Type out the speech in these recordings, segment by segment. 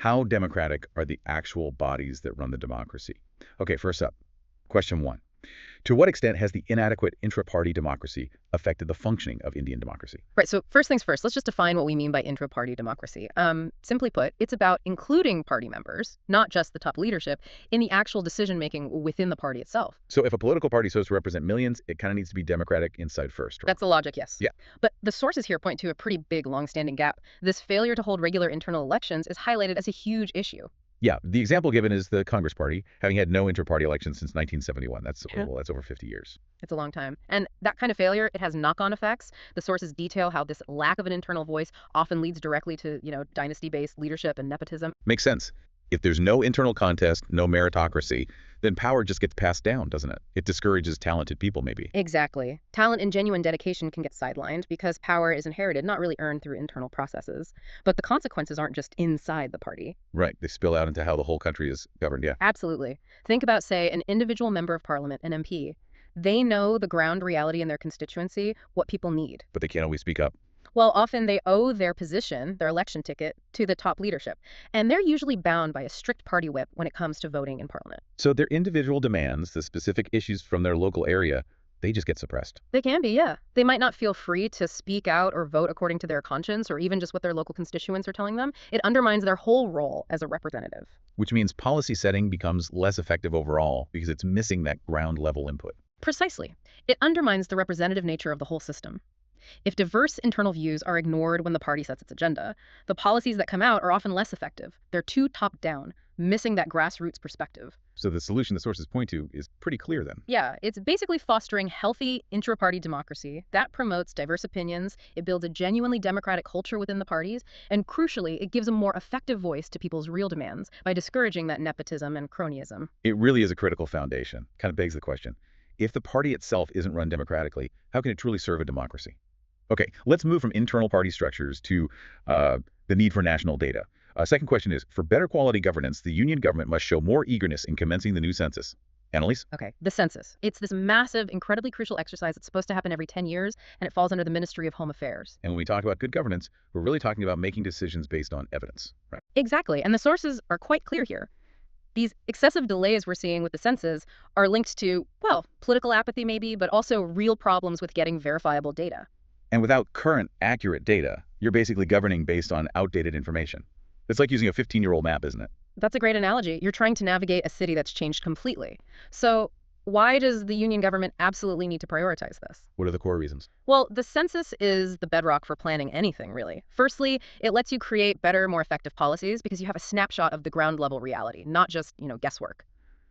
How democratic are the actual bodies that run the democracy? Okay, first up, question one. To what extent has the inadequate intra-party democracy affected the functioning of Indian democracy? Right, so first things first, let's just define what we mean by intra-party democracy. Simply put, it's about including party members, not just the top leadership, in the actual decision-making within the party itself. So if a political party is supposed to represent millions, it kind of needs to be democratic inside first, right? That's the logic, yes. Yeah. But the sources here point to a pretty big, long-standing gap. This failure to hold regular internal elections is highlighted as a huge issue. Yeah, the example given is the Congress Party, having had no inter-party elections since 1971. That's over 50 years. It's a long time. And that kind of failure, it has knock-on effects. The sources detail how this lack of an internal voice often leads directly to, dynasty-based leadership and nepotism. Makes sense. If there's no internal contest, no meritocracy, then power just gets passed down, doesn't it? It discourages talented people, maybe. Exactly. Talent and genuine dedication can get sidelined because power is inherited, not really earned through internal processes. But the consequences aren't just inside the party. Right. They spill out into how the whole country is governed, yeah. Absolutely. Think about, say, an individual member of parliament, an MP. They know the ground reality in their constituency, what people need. But they can't always speak up. Well, often they owe their position, their election ticket, to the top leadership. And they're usually bound by a strict party whip when it comes to voting in parliament. So their individual demands, the specific issues from their local area, they just get suppressed. They can be, yeah. They might not feel free to speak out or vote according to their conscience or even just what their local constituents are telling them. It undermines their whole role as a representative. Which means policy setting becomes less effective overall because it's missing that ground level input. Precisely. It undermines the representative nature of the whole system. If diverse internal views are ignored when the party sets its agenda, the policies that come out are often less effective. They're too top-down, missing that grassroots perspective. So the solution the sources point to is pretty clear then. Yeah, it's basically fostering healthy intra-party democracy that promotes diverse opinions, it builds a genuinely democratic culture within the parties, and crucially, it gives a more effective voice to people's real demands by discouraging that nepotism and cronyism. It really is a critical foundation. Kind of begs the question, if the party itself isn't run democratically, how can it truly serve a democracy? Okay, let's move from internal party structures to the need for national data. Second question is, for better quality governance, the union government must show more eagerness in commencing the new census. Annalise? Okay, the census. It's this massive, incredibly crucial exercise that's supposed to happen every 10 years, and it falls under the Ministry of Home Affairs. And when we talk about good governance, we're really talking about making decisions based on evidence, right? Exactly, and the sources are quite clear here. These excessive delays we're seeing with the census are linked to, well, political apathy maybe, but also real problems with getting verifiable data. And without current, accurate data, you're basically governing based on outdated information. It's like using a 15-year-old map, isn't it? That's a great analogy. You're trying to navigate a city that's changed completely. So why does the union government absolutely need to prioritize this? What are the core reasons? Well, the census is the bedrock for planning anything, really. Firstly, it lets you create better, more effective policies because you have a snapshot of the ground level reality, not just, guesswork.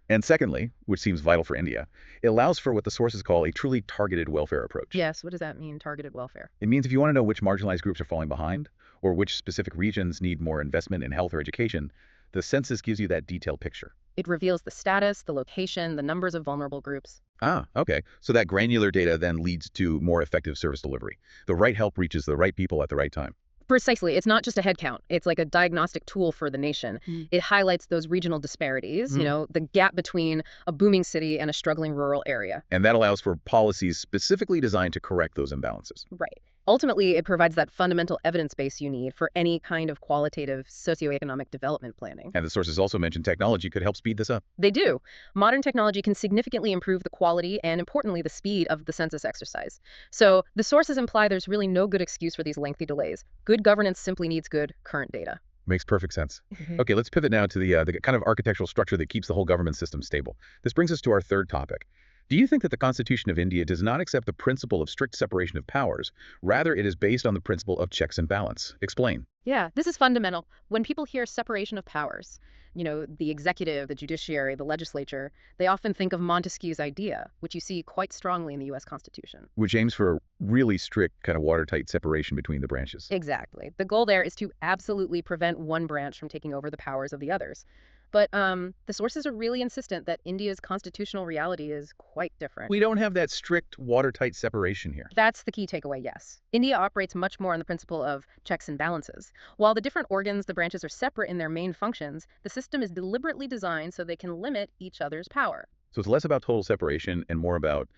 And secondly, which seems vital for India, it allows for what the sources call a truly targeted welfare approach. Yes, what does that mean, targeted welfare? It means if you want to know which marginalized groups are falling behind, or which specific regions need more investment in health or education, the census gives you that detailed picture. It reveals the status, the location, the numbers of vulnerable groups. Ah, okay. So that granular data then leads to more effective service delivery. The right help reaches the right people at the right time. Precisely. It's not just a head count. It's like a diagnostic tool for the nation. It highlights those regional disparities, the gap between a booming city and a struggling rural area. And that allows for policies specifically designed to correct those imbalances. Right. Ultimately, it provides that fundamental evidence base you need for any kind of qualitative socioeconomic development planning. And the sources also mentioned technology could help speed this up. They do. Modern technology can significantly improve the quality and, importantly, the speed of the census exercise. So the sources imply there's really no good excuse for these lengthy delays. Good governance simply needs good current data. Makes perfect sense. Okay, let's pivot now to the kind of architectural structure that keeps the whole government system stable. This brings us to our third topic. Do you think that the Constitution of India does not accept the principle of strict separation of powers? Rather, it is based on the principle of checks and balance. Explain. Yeah, this is fundamental. When people hear separation of powers, the executive, the judiciary, the legislature, they often think of Montesquieu's idea, which you see quite strongly in the U.S. Constitution. Which aims for a really strict, kind of watertight separation between the branches. Exactly. The goal there is to absolutely prevent one branch from taking over the powers of the others. But the sources are really insistent that India's constitutional reality is quite different. We don't have that strict, watertight separation here. That's the key takeaway, yes. India operates much more on the principle of checks and balances. While the different organs, the branches, are separate in their main functions, the system is deliberately designed so they can limit each other's power. So it's less about total separation and more about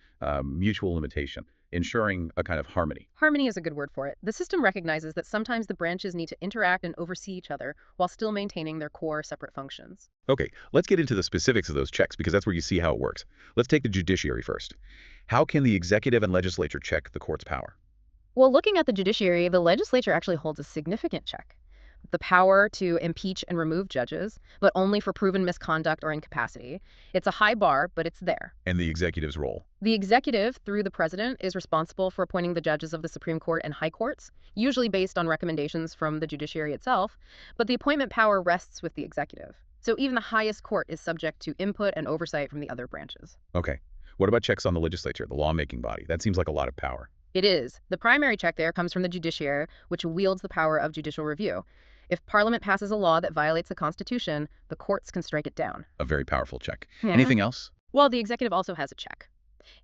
mutual limitation. ensuring a kind of harmony. Harmony is a good word for it. The system recognizes that sometimes the branches need to interact and oversee each other while still maintaining their core separate functions. Okay, let's get into the specifics of those checks because that's where you see how it works. Let's take the judiciary first. How can the executive and legislature check the court's power? Well, looking at the judiciary, the legislature actually holds a significant check. The power to impeach and remove judges, but only for proven misconduct or incapacity. It's a high bar, but it's there. And the executive's role? The executive, through the president, is responsible for appointing the judges of the Supreme Court and high courts, usually based on recommendations from the judiciary itself, but the appointment power rests with the executive. So even the highest court is subject to input and oversight from the other branches. Okay. What about checks on the legislature, the lawmaking body? That seems like a lot of power. It is. The primary check there comes from the judiciary, which wields the power of judicial review. If Parliament passes a law that violates the Constitution, the courts can strike it down. A very powerful check. Yeah. Anything else? Well, the executive also has a check.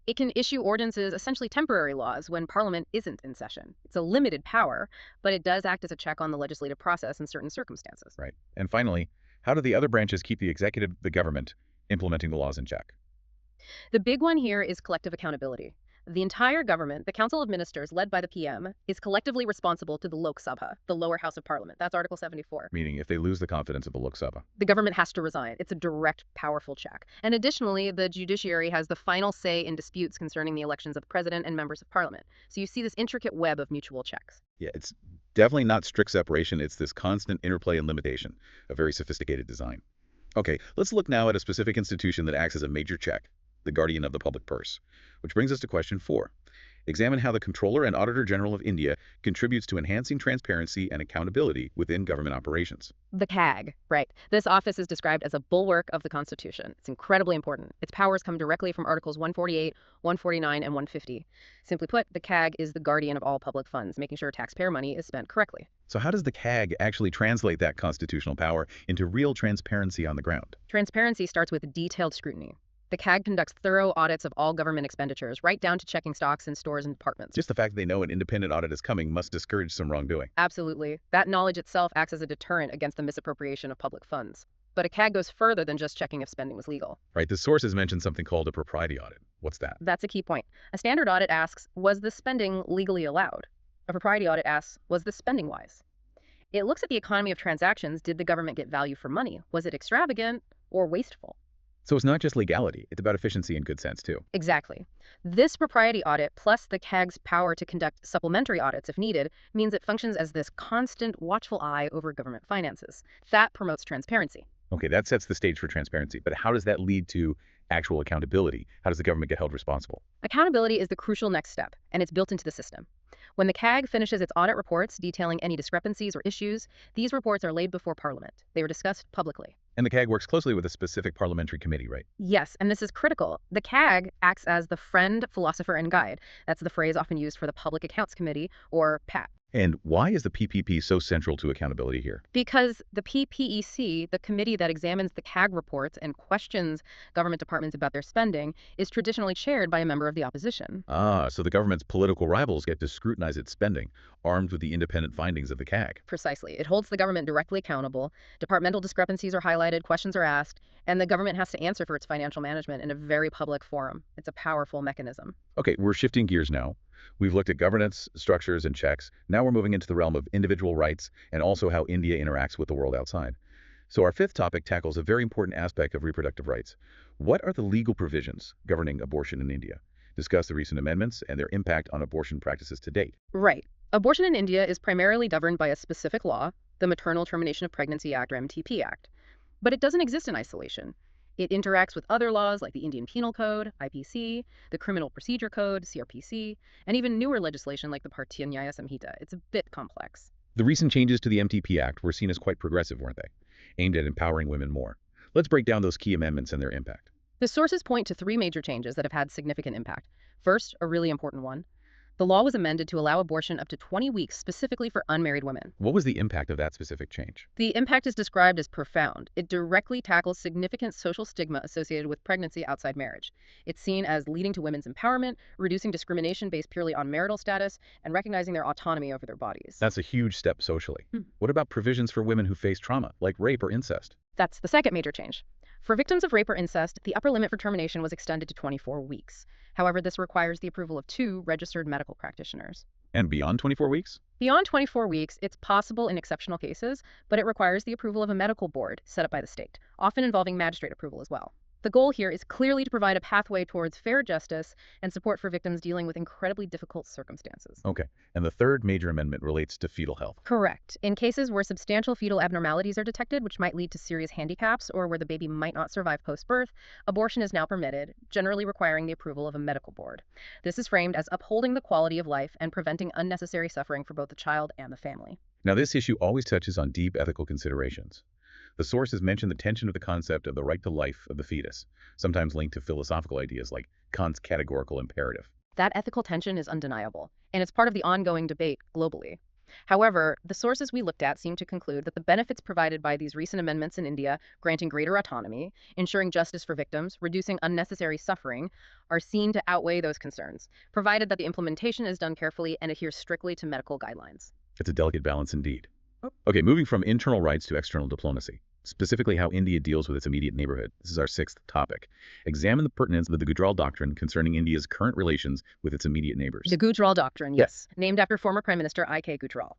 It can issue ordinances, essentially temporary laws, when Parliament isn't in session. It's a limited power, but it does act as a check on the legislative process in certain circumstances. Right. And finally, how do the other branches keep the executive, the government, implementing the laws in check? The big one here is collective accountability. The entire government, the Council of Ministers, led by the PM, is collectively responsible to the Lok Sabha, the lower house of Parliament. That's Article 74. Meaning if they lose the confidence of the Lok Sabha. The government has to resign. It's a direct, powerful check. And additionally, the judiciary has the final say in disputes concerning the elections of the president and members of Parliament. So you see this intricate web of mutual checks. Yeah, it's definitely not strict separation. It's this constant interplay and limitation, a very sophisticated design. Okay, let's look now at a specific institution that acts as a major check, the guardian of the public purse. Which brings us to question 4. Examine how the Comptroller and Auditor General of India contributes to enhancing transparency and accountability within government operations. The CAG, right. This office is described as a bulwark of the Constitution. It's incredibly important. Its powers come directly from Articles 148, 149, and 150. Simply put, the CAG is the guardian of all public funds, making sure taxpayer money is spent correctly. So how does the CAG actually translate that constitutional power into real transparency on the ground? Transparency starts with detailed scrutiny. The CAG conducts thorough audits of all government expenditures, right down to checking stocks in stores and departments. Just the fact that they know an independent audit is coming must discourage some wrongdoing. Absolutely. That knowledge itself acts as a deterrent against the misappropriation of public funds. But a CAG goes further than just checking if spending was legal. Right, the sources mentioned something called a propriety audit. What's that? That's a key point. A standard audit asks, was this spending legally allowed? A propriety audit asks, was this spending wise? It looks at the economy of transactions. Did the government get value for money? Was it extravagant or wasteful? So it's not just legality, it's about efficiency and good sense too. Exactly. This propriety audit, plus the CAG's power to conduct supplementary audits if needed, means it functions as this constant, watchful eye over government finances. That promotes transparency. Okay, that sets the stage for transparency, but how does that lead to actual accountability? How does the government get held responsible? Accountability is the crucial next step, and it's built into the system. When the CAG finishes its audit reports detailing any discrepancies or issues, these reports are laid before Parliament. They are discussed publicly. And the CAG works closely with a specific parliamentary committee, right? Yes, and this is critical. The CAG acts as the friend, philosopher, and guide. That's the phrase often used for the Public Accounts Committee, or PAC. And why is the PPP so central to accountability here? Because the PPEC, the committee that examines the CAG reports and questions government departments about their spending, is traditionally chaired by a member of the opposition. Ah, so the government's political rivals get to scrutinize its spending, armed with the independent findings of the CAG. Precisely. It holds the government directly accountable. Departmental discrepancies are highlighted, questions are asked, and the government has to answer for its financial management in a very public forum. It's a powerful mechanism. Okay, we're shifting gears now. We've looked at governance, structures, and checks. Now we're moving into the realm of individual rights and also how India interacts with the world outside. So our 5th topic tackles a very important aspect of reproductive rights. What are the legal provisions governing abortion in India? Discuss the recent amendments and their impact on abortion practices to date. Right. Abortion in India is primarily governed by a specific law, the Maternal Termination of Pregnancy Act, or MTP Act. But it doesn't exist in isolation. It interacts with other laws like the Indian Penal Code, IPC, the Criminal Procedure Code, CRPC, and even newer legislation like the Bharatiya Nyaya Samhita. It's a bit complex. The recent changes to the MTP Act were seen as quite progressive, weren't they? Aimed at empowering women more. Let's break down those key amendments and their impact. The sources point to 3 major changes that have had significant impact. First, a really important one. The law was amended to allow abortion up to 20 weeks specifically for unmarried women. What was the impact of that specific change? The impact is described as profound. It directly tackles significant social stigma associated with pregnancy outside marriage. It's seen as leading to women's empowerment, reducing discrimination based purely on marital status, and recognizing their autonomy over their bodies. That's a huge step socially. What about provisions for women who face trauma, like rape or incest? That's the second major change. For victims of rape or incest, the upper limit for termination was extended to 24 weeks. However, this requires the approval of 2 registered medical practitioners. And beyond 24 weeks? Beyond 24 weeks, it's possible in exceptional cases, but it requires the approval of a medical board set up by the state, often involving magistrate approval as well. The goal here is clearly to provide a pathway towards fair justice and support for victims dealing with incredibly difficult circumstances. Okay. And the third major amendment relates to fetal health. Correct. In cases where substantial fetal abnormalities are detected, which might lead to serious handicaps or where the baby might not survive post-birth, abortion is now permitted, generally requiring the approval of a medical board. This is framed as upholding the quality of life and preventing unnecessary suffering for both the child and the family. Now, this issue always touches on deep ethical considerations. The sources mention the tension of the concept of the right to life of the fetus, sometimes linked to philosophical ideas like Kant's categorical imperative. That ethical tension is undeniable, and it's part of the ongoing debate globally. However, the sources we looked at seem to conclude that the benefits provided by these recent amendments in India, granting greater autonomy, ensuring justice for victims, reducing unnecessary suffering, are seen to outweigh those concerns, provided that the implementation is done carefully and adheres strictly to medical guidelines. It's a delicate balance indeed. Okay, moving from internal rights to external diplomacy, specifically how India deals with its immediate neighborhood. This is our 6th topic. Examine the pertinence of the Gujral Doctrine concerning India's current relations with its immediate neighbors. The Gujral Doctrine, yes, named after former Prime Minister I.K. Gujral.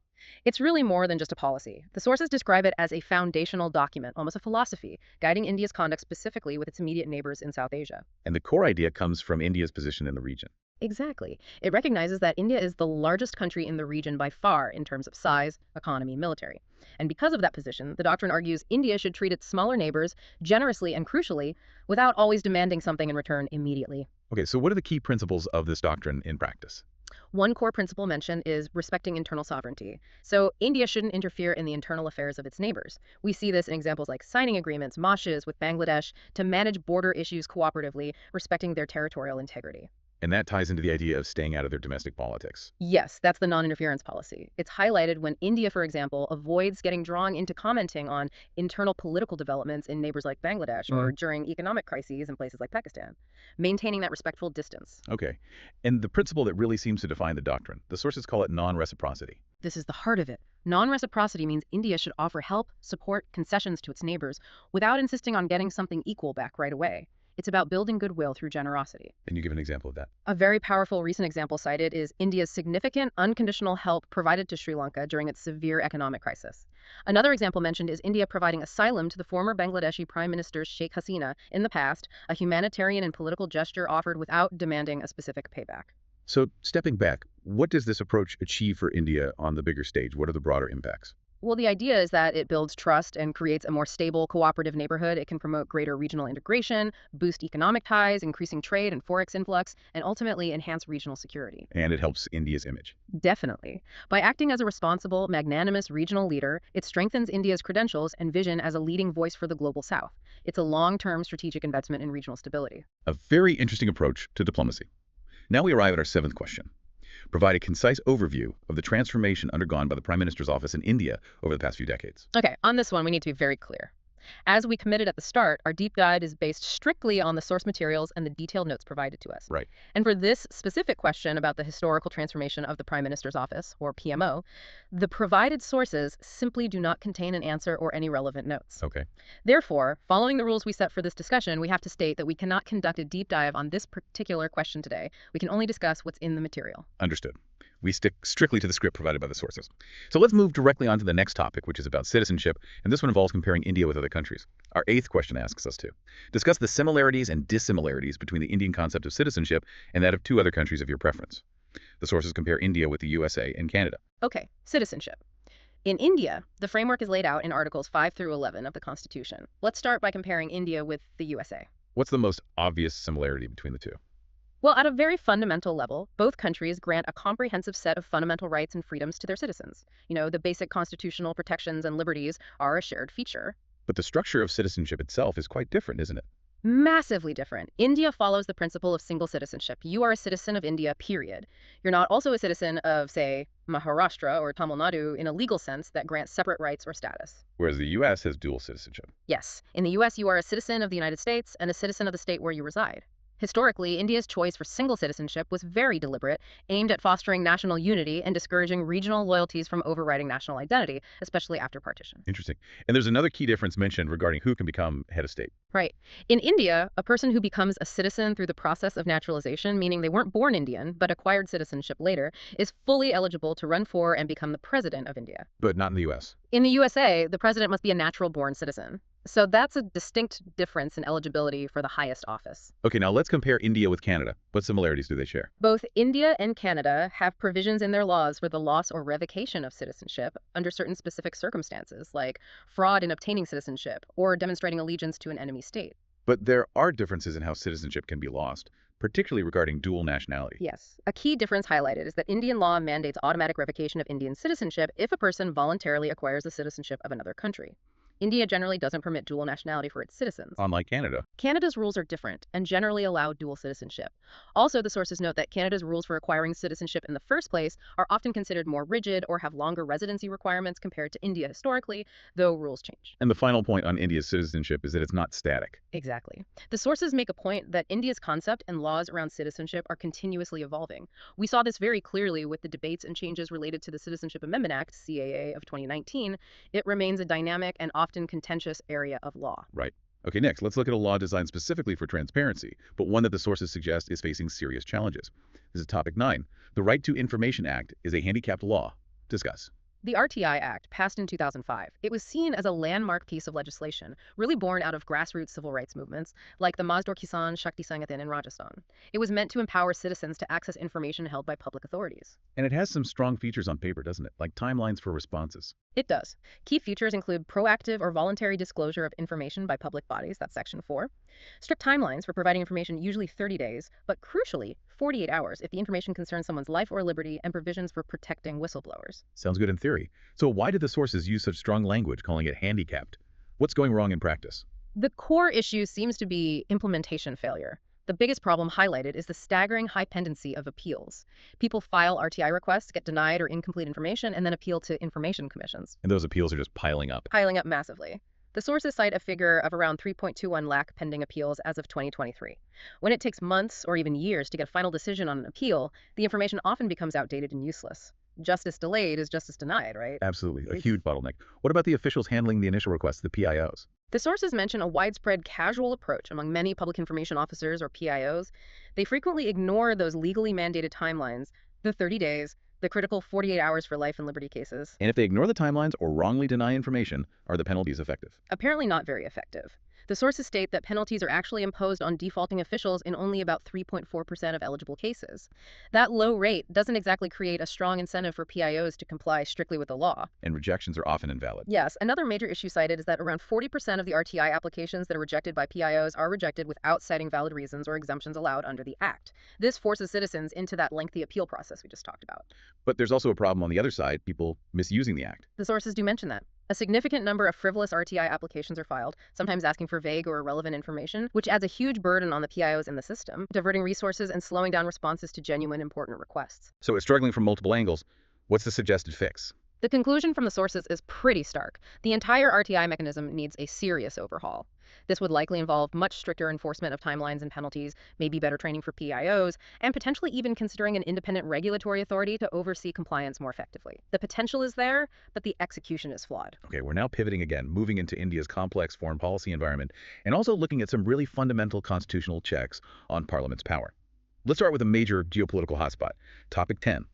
It's really more than just a policy. The sources describe it as a foundational document, almost a philosophy, guiding India's conduct specifically with its immediate neighbors in South Asia. And the core idea comes from India's position in the region. Exactly. It recognizes that India is the largest country in the region by far in terms of size, economy, military. And because of that position, the doctrine argues India should treat its smaller neighbors generously and crucially without always demanding something in return immediately. Okay, so what are the key principles of this doctrine in practice? One core principle mentioned is respecting internal sovereignty. So India shouldn't interfere in the internal affairs of its neighbors. We see this in examples like signing agreements, MOSHs with Bangladesh, to manage border issues cooperatively, respecting their territorial integrity. And that ties into the idea of staying out of their domestic politics. Yes, that's the non-interference policy. It's highlighted when India, for example, avoids getting drawn into commenting on internal political developments in neighbors like Bangladesh or during economic crises in places like Pakistan, maintaining that respectful distance. Okay. And the principle that really seems to define the doctrine, the sources call it non-reciprocity. This is the heart of it. Non-reciprocity means India should offer help, support, concessions to its neighbors without insisting on getting something equal back right away. It's about building goodwill through generosity. Can you give an example of that? A very powerful recent example cited is India's significant unconditional help provided to Sri Lanka during its severe economic crisis. Another example mentioned is India providing asylum to the former Bangladeshi Prime Minister Sheikh Hasina in the past, a humanitarian and political gesture offered without demanding a specific payback. So, stepping back, what does this approach achieve for India on the bigger stage? What are the broader impacts? Well, the idea is that it builds trust and creates a more stable, cooperative neighborhood. It can promote greater regional integration, boost economic ties, increasing trade and forex influx, and ultimately enhance regional security. And it helps India's image. Definitely. By acting as a responsible, magnanimous regional leader, it strengthens India's credentials and vision as a leading voice for the global South. It's a long-term strategic investment in regional stability. A very interesting approach to diplomacy. Now we arrive at our 7th question. Provide a concise overview of the transformation undergone by the Prime Minister's office in India over the past few decades. Okay, on this one, we need to be very clear. As we committed at the start, our deep dive is based strictly on the source materials and the detailed notes provided to us. Right. And for this specific question about the historical transformation of the Prime Minister's office, or PMO, the provided sources simply do not contain an answer or any relevant notes. Okay. Therefore, following the rules we set for this discussion, we have to state that we cannot conduct a deep dive on this particular question today. We can only discuss what's in the material. Understood. We stick strictly to the script provided by the sources. So let's move directly on to the next topic, which is about citizenship, and this one involves comparing India with other countries. Our 8th question asks us to discuss the similarities and dissimilarities between the Indian concept of citizenship and that of 2 other countries of your preference. The sources compare India with the USA and Canada. Okay, citizenship. In India, the framework is laid out in Articles 5 through 11 of the Constitution. Let's start by comparing India with the USA. What's the most obvious similarity between the two? Well, at a very fundamental level, both countries grant a comprehensive set of fundamental rights and freedoms to their citizens. The basic constitutional protections and liberties are a shared feature. But the structure of citizenship itself is quite different, isn't it? Massively different. India follows the principle of single citizenship. You are a citizen of India, period. You're not also a citizen of, say, Maharashtra or Tamil Nadu in a legal sense that grants separate rights or status. Whereas the U.S. has dual citizenship. Yes. In the U.S., you are a citizen of the United States and a citizen of the state where you reside. Historically, India's choice for single citizenship was very deliberate, aimed at fostering national unity and discouraging regional loyalties from overriding national identity, especially after partition. Interesting. And there's another key difference mentioned regarding who can become head of state. Right. In India, a person who becomes a citizen through the process of naturalization, meaning they weren't born Indian but acquired citizenship later, is fully eligible to run for and become the president of India. But not in the U.S. In the USA, the president must be a natural-born citizen. So that's a distinct difference in eligibility for the highest office. Okay, now let's compare India with Canada. What similarities do they share? Both India and Canada have provisions in their laws for the loss or revocation of citizenship under certain specific circumstances, like fraud in obtaining citizenship or demonstrating allegiance to an enemy state. But there are differences in how citizenship can be lost, particularly regarding dual nationality. Yes. A key difference highlighted is that Indian law mandates automatic revocation of Indian citizenship if a person voluntarily acquires the citizenship of another country. India generally doesn't permit dual nationality for its citizens. Unlike Canada. Canada's rules are different and generally allow dual citizenship. Also, the sources note that Canada's rules for acquiring citizenship in the first place are often considered more rigid or have longer residency requirements compared to India historically, though rules change. And the final point on India's citizenship is that it's not static. Exactly. The sources make a point that India's concept and laws around citizenship are continuously evolving. We saw this very clearly with the debates and changes related to the Citizenship Amendment Act, CAA, of 2019. It remains a dynamic and often contentious area of law. Right. Okay, next, let's look at a law designed specifically for transparency, but one that the sources suggest is facing serious challenges. This is topic 9. The Right to Information Act is a handicapped law. Discuss. The RTI Act, passed in 2005, it was seen as a landmark piece of legislation, really born out of grassroots civil rights movements, like the Mazdoor Kisan Shakti Sangathan in Rajasthan. It was meant to empower citizens to access information held by public authorities. And it has some strong features on paper, doesn't it? Like timelines for responses. It does. Key features include proactive or voluntary disclosure of information by public bodies, that's Section 4, strict timelines for providing information, usually 30 days, but crucially, 48 hours if the information concerns someone's life or liberty, and provisions for protecting whistleblowers. Sounds good in theory. So why did the sources use such strong language, calling it handicapped? What's going wrong in practice? The core issue seems to be implementation failure. The biggest problem highlighted is the staggering high pendency of appeals. People file RTI requests, get denied or incomplete information, and then appeal to information commissions. And those appeals are just piling up. Piling up massively. The sources cite a figure of around 3.21 lakh pending appeals as of 2023. When it takes months or even years to get a final decision on an appeal, the information often becomes outdated and useless. Justice delayed is justice denied, right? Absolutely. A huge bottleneck. What about the officials handling the initial requests, the PIOs? The sources mention a widespread casual approach among many public information officers or PIOs. They frequently ignore those legally mandated timelines, the 30 days, the critical 48 hours for life and liberty cases. And if they ignore the timelines or wrongly deny information, are the penalties effective? Apparently not very effective. The sources state that penalties are actually imposed on defaulting officials in only about 3.4% of eligible cases. That low rate doesn't exactly create a strong incentive for PIOs to comply strictly with the law. And rejections are often invalid. Yes, another major issue cited is that around 40% of the RTI applications that are rejected by PIOs are rejected without citing valid reasons or exemptions allowed under the Act. This forces citizens into that lengthy appeal process we just talked about. But there's also a problem on the other side, people misusing the Act. The sources do mention that. A significant number of frivolous RTI applications are filed, sometimes asking for vague or irrelevant information, which adds a huge burden on the PIOs in the system, diverting resources and slowing down responses to genuine important requests. So it's struggling from multiple angles. What's the suggested fix? The conclusion from the sources is pretty stark. The entire RTI mechanism needs a serious overhaul. This would likely involve much stricter enforcement of timelines and penalties, maybe better training for PIOs, and potentially even considering an independent regulatory authority to oversee compliance more effectively. The potential is there, but the execution is flawed. Okay, we're now pivoting again, moving into India's complex foreign policy environment, and also looking at some really fundamental constitutional checks on Parliament's power. Let's start with a major geopolitical hotspot. Topic 10.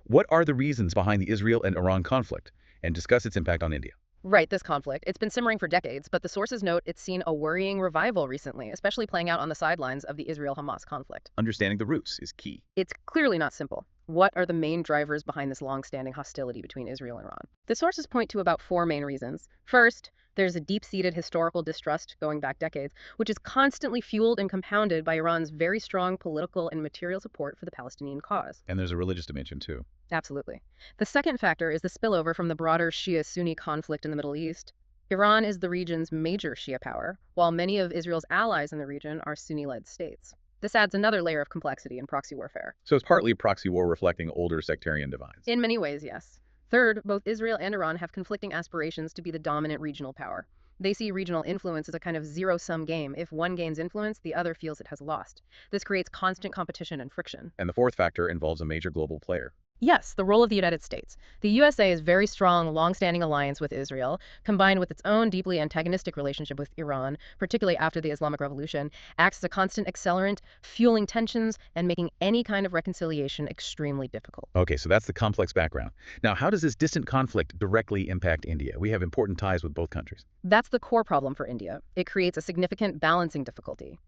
What are the reasons behind the Israel and Iran conflict? And discuss its impact on India. Right, this conflict. It's been simmering for decades, but the sources note it's seen a worrying revival recently, especially playing out on the sidelines of the Israel-Hamas conflict. Understanding the roots is key. It's clearly not simple. What are the main drivers behind this long-standing hostility between Israel and Iran? The sources point to about 4 main reasons. First, there's a deep-seated historical distrust going back decades, which is constantly fueled and compounded by Iran's very strong political and material support for the Palestinian cause. And there's a religious dimension, too. Absolutely. The second factor is the spillover from the broader Shia-Sunni conflict in the Middle East. Iran is the region's major Shia power, while many of Israel's allies in the region are Sunni-led states. This adds another layer of complexity in proxy warfare. So it's partly proxy war reflecting older sectarian divides. In many ways, yes. Third, both Israel and Iran have conflicting aspirations to be the dominant regional power. They see regional influence as a kind of zero-sum game. If one gains influence, the other feels it has lost. This creates constant competition and friction. And the fourth factor involves a major global player. Yes, the role of the United States. The USA's very strong, long-standing alliance with Israel, combined with its own deeply antagonistic relationship with Iran, particularly after the Islamic Revolution, acts as a constant accelerant, fueling tensions and making any kind of reconciliation extremely difficult. Okay, so that's the complex background. Now, how does this distant conflict directly impact India? We have important ties with both countries. That's the core problem for India. It creates a significant balancing difficulty.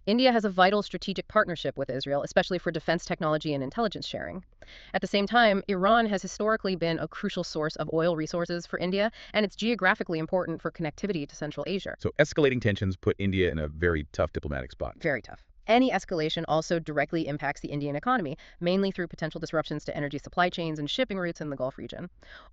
India has a vital strategic partnership with Israel, especially for defense technology and intelligence sharing. At the same time, Iran has historically been a crucial source of oil resources for India, and it's geographically important for connectivity to Central Asia. So escalating tensions put India in a very tough diplomatic spot. Very tough. Any escalation also directly impacts the Indian economy, mainly through potential disruptions to energy supply chains and shipping routes in the Gulf region.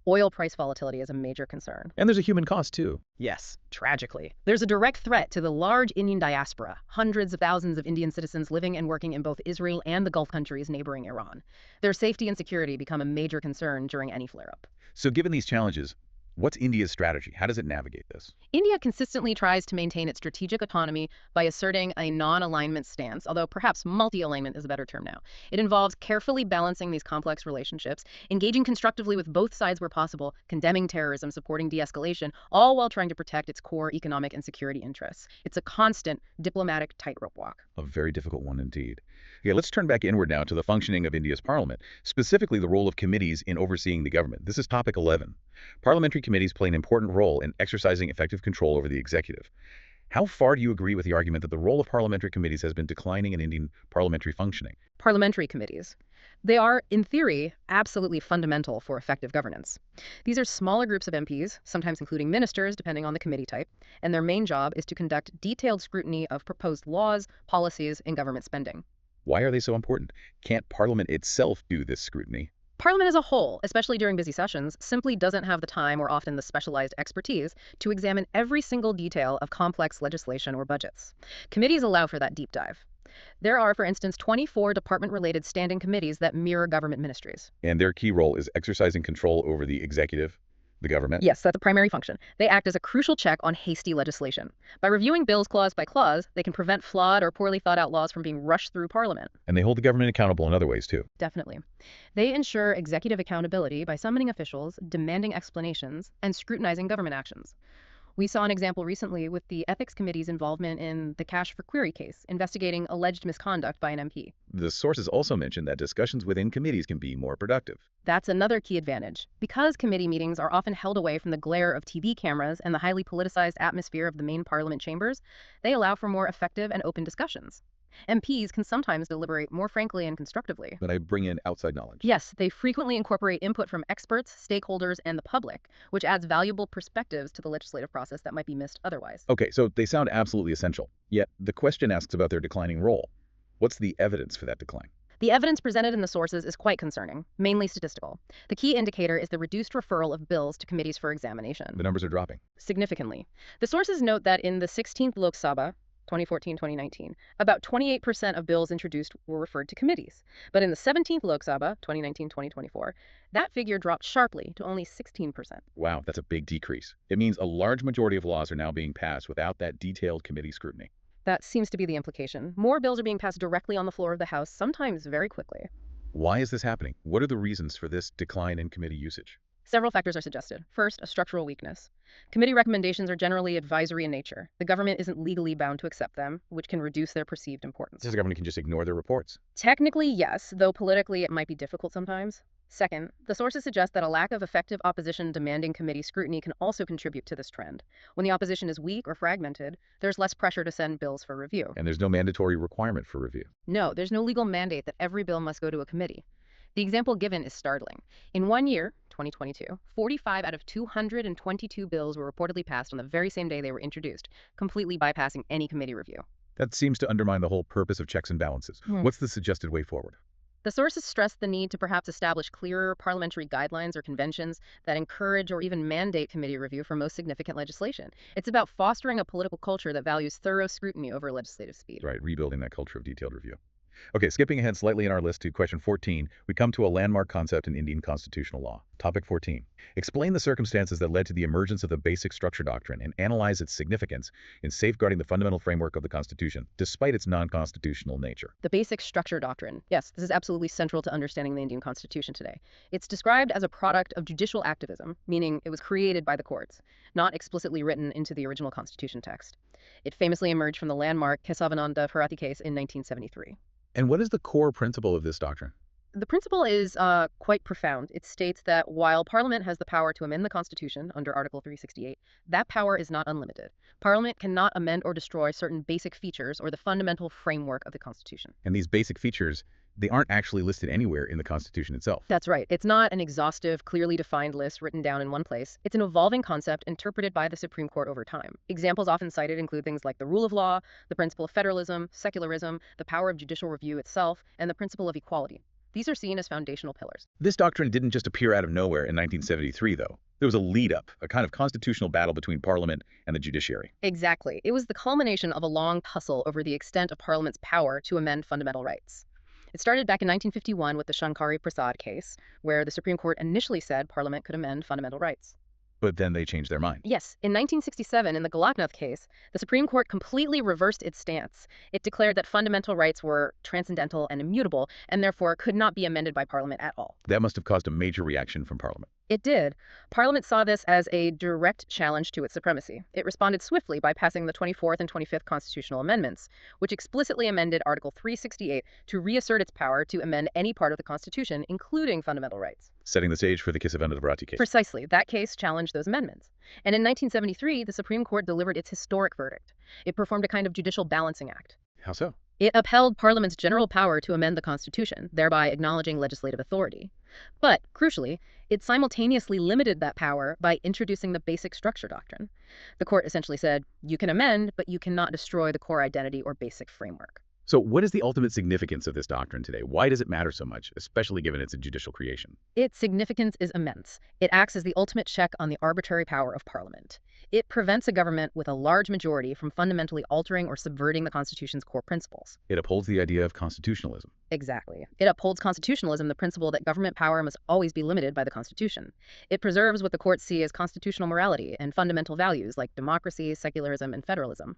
Oil price volatility is a major concern. And there's a human cost, too. Yes, tragically. There's a direct threat to the large Indian diaspora, hundreds of thousands of Indian citizens living and working in both Israel and the Gulf countries neighboring Iran. Their safety and security become a major concern during any flare-up. So given these challenges, what's India's strategy? How does it navigate this? India consistently tries to maintain its strategic autonomy by asserting a non-alignment stance, although perhaps multi-alignment is a better term now. It involves carefully balancing these complex relationships, engaging constructively with both sides where possible, condemning terrorism, supporting de-escalation, all while trying to protect its core economic and security interests. It's a constant diplomatic tightrope walk. A very difficult one indeed. Okay, let's turn back inward now to the functioning of India's parliament, specifically the role of committees in overseeing the government. This is topic 11. Parliamentary committees play an important role in exercising effective control over the executive. How far do you agree with the argument that the role of parliamentary committees has been declining in Indian parliamentary functioning? Parliamentary committees. They are, in theory, absolutely fundamental for effective governance. These are smaller groups of MPs, sometimes including ministers, depending on the committee type, and their main job is to conduct detailed scrutiny of proposed laws, policies, and government spending. Why are they so important? Can't Parliament itself do this scrutiny? Parliament as a whole, especially during busy sessions, simply doesn't have the time or often the specialized expertise to examine every single detail of complex legislation or budgets. Committees allow for that deep dive. There are, for instance, 24 department-related standing committees that mirror government ministries. And their key role is exercising control over the executive, the government? Yes, that's a primary function. They act as a crucial check on hasty legislation. By reviewing bills clause by clause, they can prevent flawed or poorly thought out laws from being rushed through Parliament. And they hold the government accountable in other ways, too. Definitely. They ensure executive accountability by summoning officials, demanding explanations, and scrutinizing government actions. We saw an example recently with the Ethics Committee's involvement in the Cash for Query case, investigating alleged misconduct by an MP. The sources also mentioned that discussions within committees can be more productive. That's another key advantage. Because committee meetings are often held away from the glare of TV cameras and the highly politicized atmosphere of the main parliament chambers, they allow for more effective and open discussions. MPs can sometimes deliberate more frankly and constructively. But I bring in outside knowledge. Yes, they frequently incorporate input from experts, stakeholders, and the public, which adds valuable perspectives to the legislative process that might be missed otherwise. Okay, so they sound absolutely essential. Yet the question asks about their declining role. What's the evidence for that decline? The evidence presented in the sources is quite concerning, mainly statistical. The key indicator is the reduced referral of bills to committees for examination. The numbers are dropping. Significantly. The sources note that in the 16th Lok Sabha, 2014-2019, about 28% of bills introduced were referred to committees. But in the 17th Lok Sabha, 2019-2024, that figure dropped sharply to only 16%. Wow, that's a big decrease. It means a large majority of laws are now being passed without that detailed committee scrutiny. That seems to be the implication. More bills are being passed directly on the floor of the House, sometimes very quickly. Why is this happening? What are the reasons for this decline in committee usage? Several factors are suggested. First, a structural weakness. Committee recommendations are generally advisory in nature. The government isn't legally bound to accept them, which can reduce their perceived importance. The government can just ignore their reports. Technically, yes, though politically it might be difficult sometimes. Second, the sources suggest that a lack of effective opposition demanding committee scrutiny can also contribute to this trend. When the opposition is weak or fragmented, there's less pressure to send bills for review. And there's no mandatory requirement for review. No, there's no legal mandate that every bill must go to a committee. The example given is startling. In 1 year, 2022, 45 out of 222 bills were reportedly passed on the very same day they were introduced, completely bypassing any committee review. That seems to undermine the whole purpose of checks and balances. What's the suggested way forward? The sources stress the need to perhaps establish clearer parliamentary guidelines or conventions that encourage or even mandate committee review for most significant legislation. It's about fostering a political culture that values thorough scrutiny over legislative speed. Right, rebuilding that culture of detailed review. Okay, skipping ahead slightly in our list to question 14, we come to a landmark concept in Indian constitutional law. Topic 14. Explain the circumstances that led to the emergence of the basic structure doctrine and analyze its significance in safeguarding the fundamental framework of the Constitution, despite its non-constitutional nature. The basic structure doctrine. Yes, this is absolutely central to understanding the Indian Constitution today. It's described as a product of judicial activism, meaning it was created by the courts, not explicitly written into the original Constitution text. It famously emerged from the landmark Kesavananda Bharati case in 1973. And what is the core principle of this doctrine? The principle is quite profound. It states that while Parliament has the power to amend the Constitution under Article 368, that power is not unlimited. Parliament cannot amend or destroy certain basic features or the fundamental framework of the Constitution. And these basic features, they aren't actually listed anywhere in the Constitution itself. That's right. It's not an exhaustive, clearly defined list written down in one place. It's an evolving concept interpreted by the Supreme Court over time. Examples often cited include things like the rule of law, the principle of federalism, secularism, the power of judicial review itself, and the principle of equality. These are seen as foundational pillars. This doctrine didn't just appear out of nowhere in 1973, though. There was a lead-up, a kind of constitutional battle between Parliament and the judiciary. Exactly. It was the culmination of a long tussle over the extent of Parliament's power to amend fundamental rights. It started back in 1951 with the Shankari Prasad case, where the Supreme Court initially said Parliament could amend fundamental rights. But then they changed their mind. Yes, in 1967, in the Golaknath case, the Supreme Court completely reversed its stance. It declared that fundamental rights were transcendental and immutable, and therefore could not be amended by Parliament at all. That must have caused a major reaction from Parliament. It did. Parliament saw this as a direct challenge to its supremacy. It responded swiftly by passing the 24th and 25th constitutional amendments, which explicitly amended Article 368 to reassert its power to amend any part of the Constitution, including fundamental rights. Setting the stage for the Kesavananda Bharati case. Precisely. That case challenged those amendments. And in 1973, the Supreme Court delivered its historic verdict. It performed a kind of judicial balancing act. How so? It upheld Parliament's general power to amend the Constitution, thereby acknowledging legislative authority. But, crucially, it simultaneously limited that power by introducing the basic structure doctrine. The court essentially said, you can amend, but you cannot destroy the core identity or basic framework. So what is the ultimate significance of this doctrine today? Why does it matter so much, especially given it's a judicial creation? Its significance is immense. It acts as the ultimate check on the arbitrary power of Parliament. It prevents a government with a large majority from fundamentally altering or subverting the Constitution's core principles. It upholds the idea of constitutionalism. Exactly. It upholds constitutionalism, the principle that government power must always be limited by the Constitution. It preserves what the courts see as constitutional morality and fundamental values like democracy, secularism, and federalism.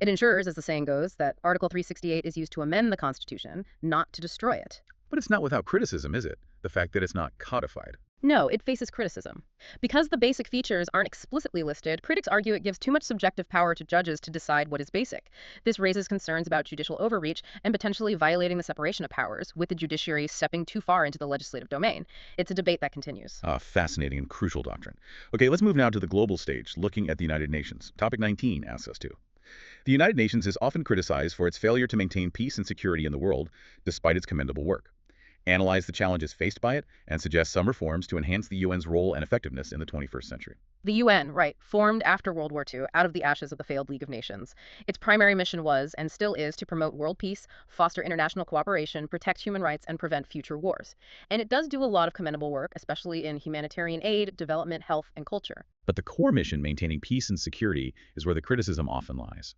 It ensures, as the saying goes, that Article 368 is used to amend the Constitution, not to destroy it. But it's not without criticism, is it? The fact that it's not codified. No, it faces criticism. Because the basic features aren't explicitly listed, critics argue it gives too much subjective power to judges to decide what is basic. This raises concerns about judicial overreach and potentially violating the separation of powers, with the judiciary stepping too far into the legislative domain. It's a debate that continues. Fascinating and crucial doctrine. Okay, let's move now to the global stage, looking at the United Nations. Topic 19 asks us to. The United Nations is often criticized for its failure to maintain peace and security in the world, despite its commendable work. Analyze the challenges faced by it, and suggest some reforms to enhance the UN's role and effectiveness in the 21st century. The UN, right, formed after World War II out of the ashes of the failed League of Nations. Its primary mission was, and still is, to promote world peace, foster international cooperation, protect human rights, and prevent future wars. And it does do a lot of commendable work, especially in humanitarian aid, development, health, and culture. But the core mission, maintaining peace and security, is where the criticism often lies.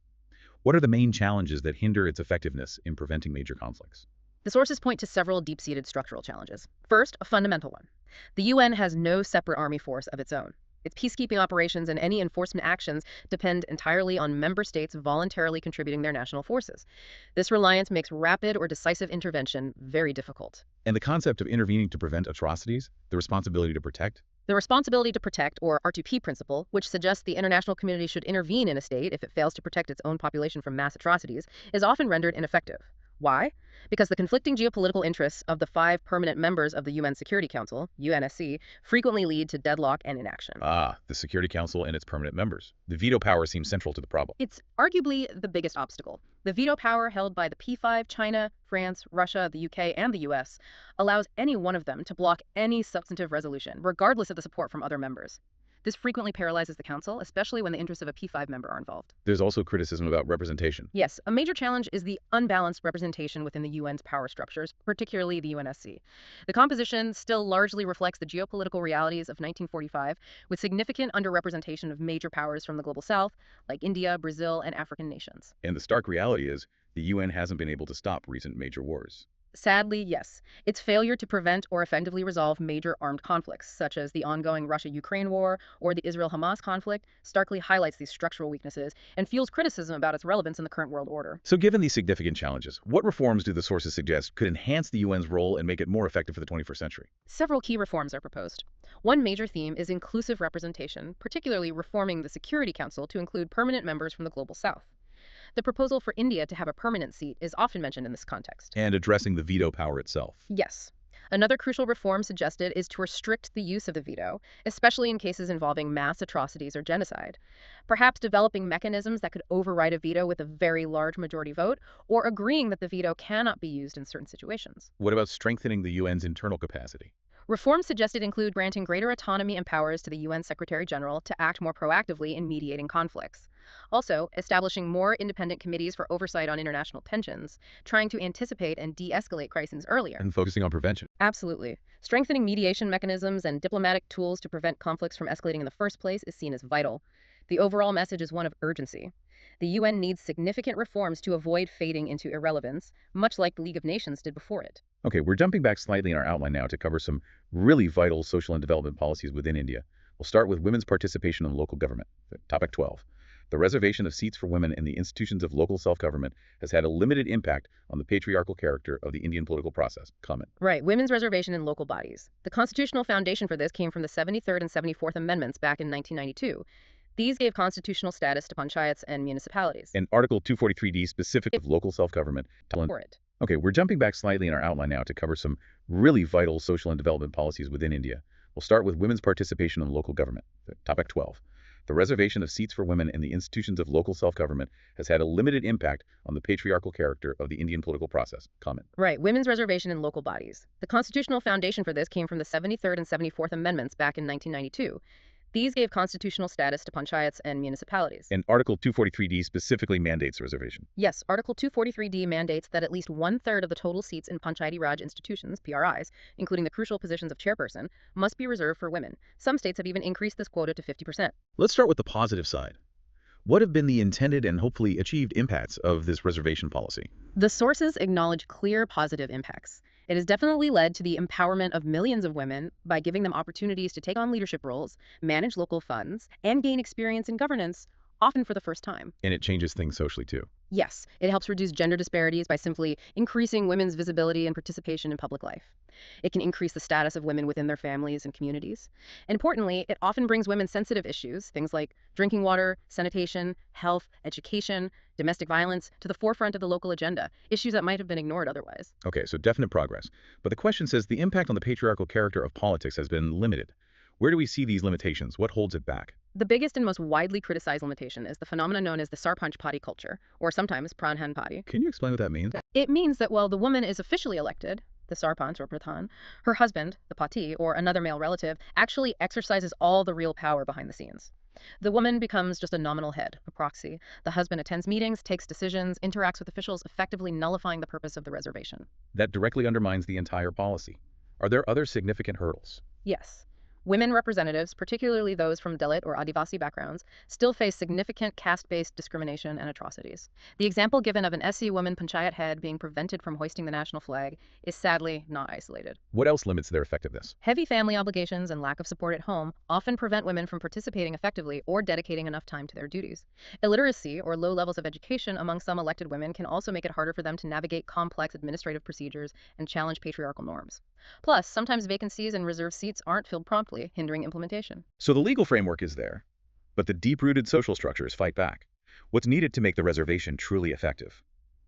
What are the main challenges that hinder its effectiveness in preventing major conflicts? The sources point to several deep-seated structural challenges. First, a fundamental one. The UN has no separate army force of its own. Its peacekeeping operations and any enforcement actions depend entirely on member states voluntarily contributing their national forces. This reliance makes rapid or decisive intervention very difficult. And the concept of intervening to prevent atrocities, the responsibility to protect? The responsibility to protect, or R2P principle, which suggests the international community should intervene in a state if it fails to protect its own population from mass atrocities, is often rendered ineffective. Why? Because the conflicting geopolitical interests of the 5 permanent members of the UN Security Council, UNSC, frequently lead to deadlock and inaction. The Security Council and its permanent members. The veto power seems central to the problem. It's arguably the biggest obstacle. The veto power held by the P5, China, France, Russia, the UK, and the US allows any one of them to block any substantive resolution, regardless of the support from other members. This frequently paralyzes the Council, especially when the interests of a P5 member are involved. There's also criticism about representation. Yes, a major challenge is the unbalanced representation within the UN's power structures, particularly the UNSC. The composition still largely reflects the geopolitical realities of 1945, with significant underrepresentation of major powers from the global south, like India, Brazil, and African nations. And the stark reality is, The UN hasn't been able to stop recent major wars. Sadly, yes. Its failure to prevent or effectively resolve major armed conflicts, such as the ongoing Russia-Ukraine war or the Israel-Hamas conflict, starkly highlights these structural weaknesses and fuels criticism about its relevance in the current world order. So given these significant challenges, what reforms do the sources suggest could enhance the UN's role and make it more effective for the 21st century? Several key reforms are proposed. One major theme is inclusive representation, particularly reforming the Security Council to include permanent members from the Global South. The proposal for India to have a permanent seat is often mentioned in this context. And addressing the veto power itself. Yes. Another crucial reform suggested is to restrict the use of the veto, especially in cases involving mass atrocities or genocide. Perhaps developing mechanisms that could override a veto with a very large majority vote, or agreeing that the veto cannot be used in certain situations. What about strengthening the UN's internal capacity? Reforms suggested include granting greater autonomy and powers to the UN Secretary General to act more proactively in mediating conflicts. Also, establishing more independent committees for oversight on international tensions, trying to anticipate and de-escalate crises earlier. And focusing on prevention. Absolutely. Strengthening mediation mechanisms and diplomatic tools to prevent conflicts from escalating in the first place is seen as vital. The overall message is one of urgency. The UN needs significant reforms to avoid fading into irrelevance, much like the League of Nations did before it. Okay, we're jumping back slightly in our outline now to cover some really vital social and development policies within India. We'll start with women's participation in local government. Topic 12. The reservation of seats for women in the institutions of local self-government has had a limited impact on the patriarchal character of the Indian political process. Comment. Right, women's reservation in local bodies. The constitutional foundation for this came from the 73rd and 74th Amendments back in 1992. These gave constitutional status to panchayats and municipalities. And Article 243D specific of local self-government. For it. Okay, we're jumping back slightly in our outline now to cover some really vital social and development policies within India. We'll start with women's participation in local government. Topic 12. The reservation of seats for women in the institutions of local self-government has had a limited impact on the patriarchal character of the Indian political process. Comment. Right, women's reservation in local bodies. The constitutional foundation for this came from the 73rd and 74th Amendments back in 1992. These gave constitutional status to panchayats and municipalities. And Article 243D specifically mandates reservation. Yes, Article 243D mandates that at least 1/3 of the total seats in Panchayati Raj institutions, PRIs, including the crucial positions of chairperson, must be reserved for women. Some states have even increased this quota to 50%. Let's start with the positive side. What have been the intended and hopefully achieved impacts of this reservation policy? The sources acknowledge clear positive impacts. It has definitely led to the empowerment of millions of women by giving them opportunities to take on leadership roles, manage local funds, and gain experience in governance, often for the first time. And it changes things socially too. Yes, it helps reduce gender disparities by simply increasing women's visibility and participation in public life. It can increase the status of women within their families and communities. Importantly, it often brings women-sensitive issues, things like drinking water, sanitation, health, education, domestic violence, to the forefront of the local agenda, issues that might have been ignored otherwise. Okay, so definite progress. But the question says the impact on the patriarchal character of politics has been limited. Where do we see these limitations? What holds it back? The biggest and most widely criticized limitation is the phenomenon known as the Sarpanch Party culture, or sometimes Pradhan Party. Can you explain what that means? It means that while the woman is officially elected, the Sarpanch or Pradhan, her husband, the Pati, or another male relative, actually exercises all the real power behind the scenes. The woman becomes just a nominal head, a proxy. The husband attends meetings, takes decisions, interacts with officials, effectively nullifying the purpose of the reservation. That directly undermines the entire policy. Are there other significant hurdles? Yes. Women representatives, particularly those from Dalit or Adivasi backgrounds, still face significant caste-based discrimination and atrocities. The example given of an SC woman panchayat head being prevented from hoisting the national flag is sadly not isolated. What else limits their effectiveness? Heavy family obligations and lack of support at home often prevent women from participating effectively or dedicating enough time to their duties. Illiteracy or low levels of education among some elected women can also make it harder for them to navigate complex administrative procedures and challenge patriarchal norms. Plus, sometimes vacancies and reserved seats aren't filled promptly, hindering implementation. So the legal framework is there, but the deep-rooted social structures fight back. What's needed to make the reservation truly effective?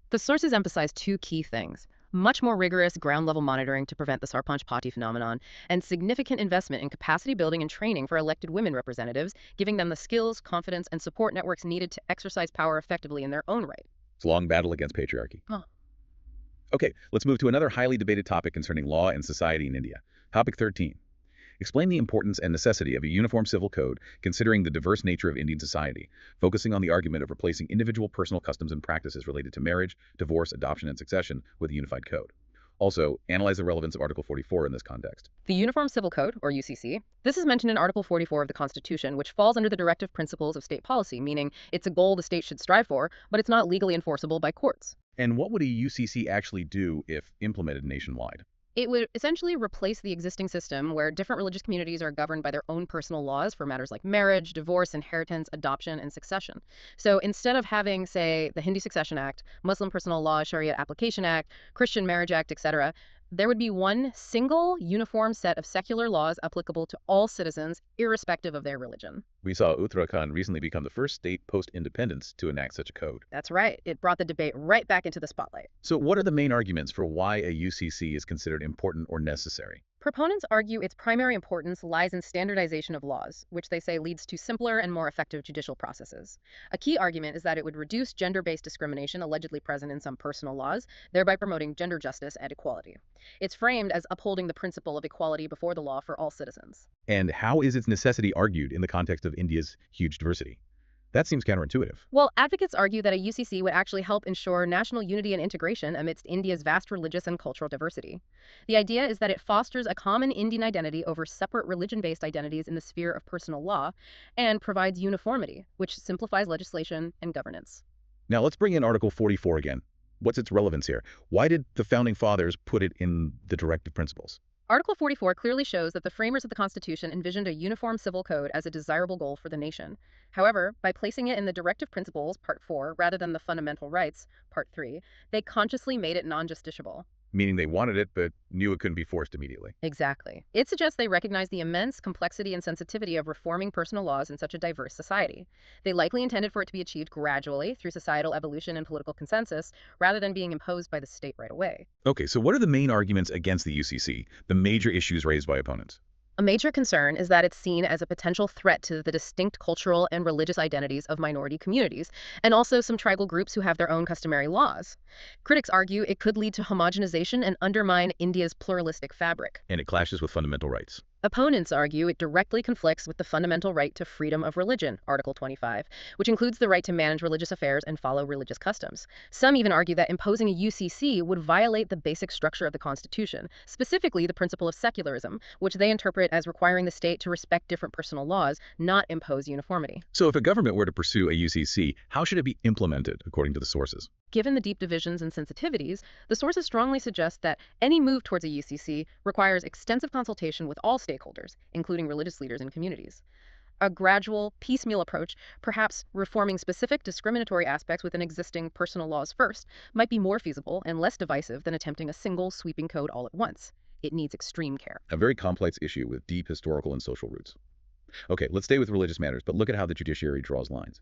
The sources emphasize two key things: much more rigorous ground-level monitoring to prevent the Sarpanch Party phenomenon, and significant investment in capacity building and training for elected women representatives, giving them the skills, confidence, and support networks needed to exercise power effectively in their own right. It's a long battle against patriarchy. Huh. Okay, let's move to another highly debated topic concerning law and society in India. Topic 13. Explain the importance and necessity of a uniform civil code considering the diverse nature of Indian society, focusing on the argument of replacing individual personal customs and practices related to marriage, divorce, adoption, and succession with a unified code. Also, analyze the relevance of Article 44 in this context. The Uniform Civil Code, or UCC, this is mentioned in Article 44 of the Constitution, which falls under the directive principles of state policy, meaning it's a goal the state should strive for, but it's not legally enforceable by courts. And what would a UCC actually do if implemented nationwide? It would essentially replace the existing system where different religious communities are governed by their own personal laws for matters like marriage, divorce, inheritance, adoption, and succession. So instead of having, say, the Hindu Succession Act, Muslim Personal Law Sharia Application Act, Christian Marriage Act, etc., there would be one single uniform set of secular laws applicable to all citizens, irrespective of their religion. We saw Uttarakhand recently become the first state post-independence to enact such a code. That's right. It brought the debate right back into the spotlight. So what are the main arguments for why a UCC is considered important or necessary? Proponents argue its primary importance lies in standardization of laws, which they say leads to simpler and more effective judicial processes. A key argument is that it would reduce gender-based discrimination allegedly present in some personal laws, thereby promoting gender justice and equality. It's framed as upholding the principle of equality before the law for all citizens. And how is its necessity argued in the context of India's huge diversity? That seems counterintuitive. Well, advocates argue that a UCC would actually help ensure national unity and integration amidst India's vast religious and cultural diversity. The idea is that it fosters a common Indian identity over separate religion-based identities in the sphere of personal law and provides uniformity, which simplifies legislation and governance. Now let's bring in Article 44 again. What's its relevance here? Why did the Founding Fathers put it in the Directive Principles? Article 44 clearly shows that the framers of the Constitution envisioned a uniform civil code as a desirable goal for the nation. However, by placing it in the Directive Principles, Part 4, rather than the Fundamental Rights, Part 3, they consciously made it non-justiciable. Meaning they wanted it, but knew it couldn't be forced immediately. Exactly. It suggests they recognize the immense complexity and sensitivity of reforming personal laws in such a diverse society. They likely intended for it to be achieved gradually through societal evolution and political consensus, rather than being imposed by the state right away. Okay, so what are the main arguments against the UCC, the major issues raised by opponents? A major concern is that it's seen as a potential threat to the distinct cultural and religious identities of minority communities, and also some tribal groups who have their own customary laws. Critics argue it could lead to homogenization and undermine India's pluralistic fabric. And it clashes with fundamental rights. Opponents argue it directly conflicts with the fundamental right to freedom of religion, Article 25, which includes the right to manage religious affairs and follow religious customs. Some even argue that imposing a UCC would violate the basic structure of the Constitution, specifically the principle of secularism, which they interpret as requiring the state to respect different personal laws, not impose uniformity. So if a government were to pursue a UCC, how should it be implemented, according to the sources? Given the deep divisions and sensitivities, the sources strongly suggest that any move towards a UCC requires extensive consultation with all stakeholders, including religious leaders and communities. A gradual, piecemeal approach, perhaps reforming specific discriminatory aspects within existing personal laws first, might be more feasible and less divisive than attempting a single sweeping code all at once. It needs extreme care. A very complex issue with deep historical and social roots. Okay, let's stay with religious matters, but look at how the judiciary draws lines.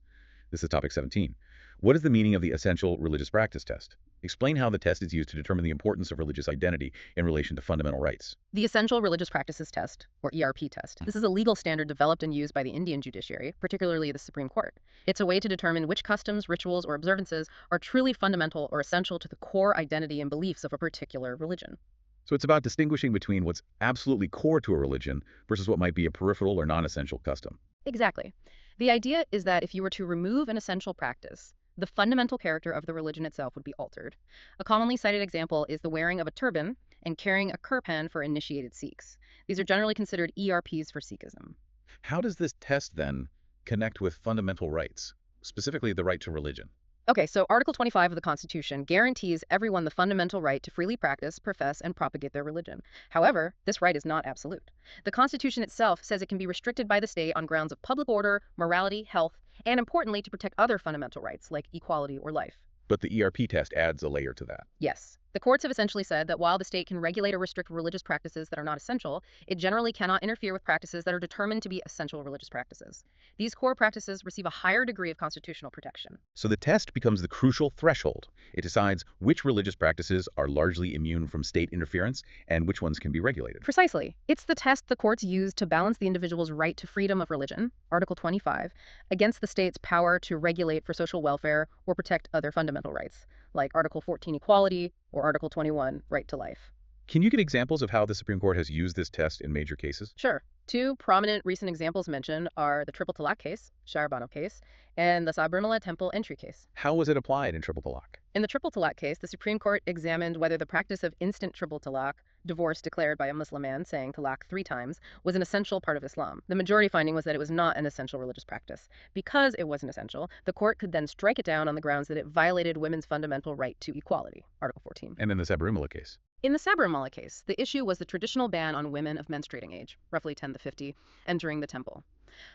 This is topic 17. What is the meaning of the essential religious practice test? Explain how the test is used to determine the importance of religious identity in relation to fundamental rights. The Essential Religious Practices Test, or ERP test. This is a legal standard developed and used by the Indian judiciary, particularly the Supreme Court. It's a way to determine which customs, rituals, or observances are truly fundamental or essential to the core identity and beliefs of a particular religion. So it's about distinguishing between what's absolutely core to a religion versus what might be a peripheral or non-essential custom. Exactly. The idea is that if you were to remove an essential practice, the fundamental character of the religion itself would be altered. A commonly cited example is the wearing of a turban and carrying a kirpan for initiated Sikhs. These are generally considered ERPs for Sikhism. How does this test, then, connect with fundamental rights, specifically the right to religion? Okay, so Article 25 of the Constitution guarantees everyone the fundamental right to freely practice, profess, and propagate their religion. However, this right is not absolute. The Constitution itself says it can be restricted by the state on grounds of public order, morality, health, and importantly, to protect other fundamental rights like equality or life. But the ERP test adds a layer to that. Yes. The courts have essentially said that while the state can regulate or restrict religious practices that are not essential, it generally cannot interfere with practices that are determined to be essential religious practices. These core practices receive a higher degree of constitutional protection. So the test becomes the crucial threshold. It decides which religious practices are largely immune from state interference and which ones can be regulated. Precisely. It's the test the courts use to balance the individual's right to freedom of religion, Article 25, against the state's power to regulate for social welfare or protect other fundamental rights, like Article 14 equality or Article 21 right to life. Can you give examples of how the Supreme Court has used this test in major cases? Sure. Two prominent recent examples mentioned are the Triple Talaq case, Shahar Bano case, and the Sabrimala Temple entry case. How was it applied in Triple Talaq? In the Triple Talaq case, the Supreme Court examined whether the practice of instant triple talaq, Divorce declared by a Muslim man saying talaq 3 times was an essential part of Islam. The majority finding was that it was not an essential religious practice. Because it wasn't essential, the court could then strike it down on the grounds that it violated women's fundamental right to equality, Article 14. And then the Sabarimala case. In the Sabarimala case, the issue was the traditional ban on women of menstruating age, roughly 10 to 50, entering the temple.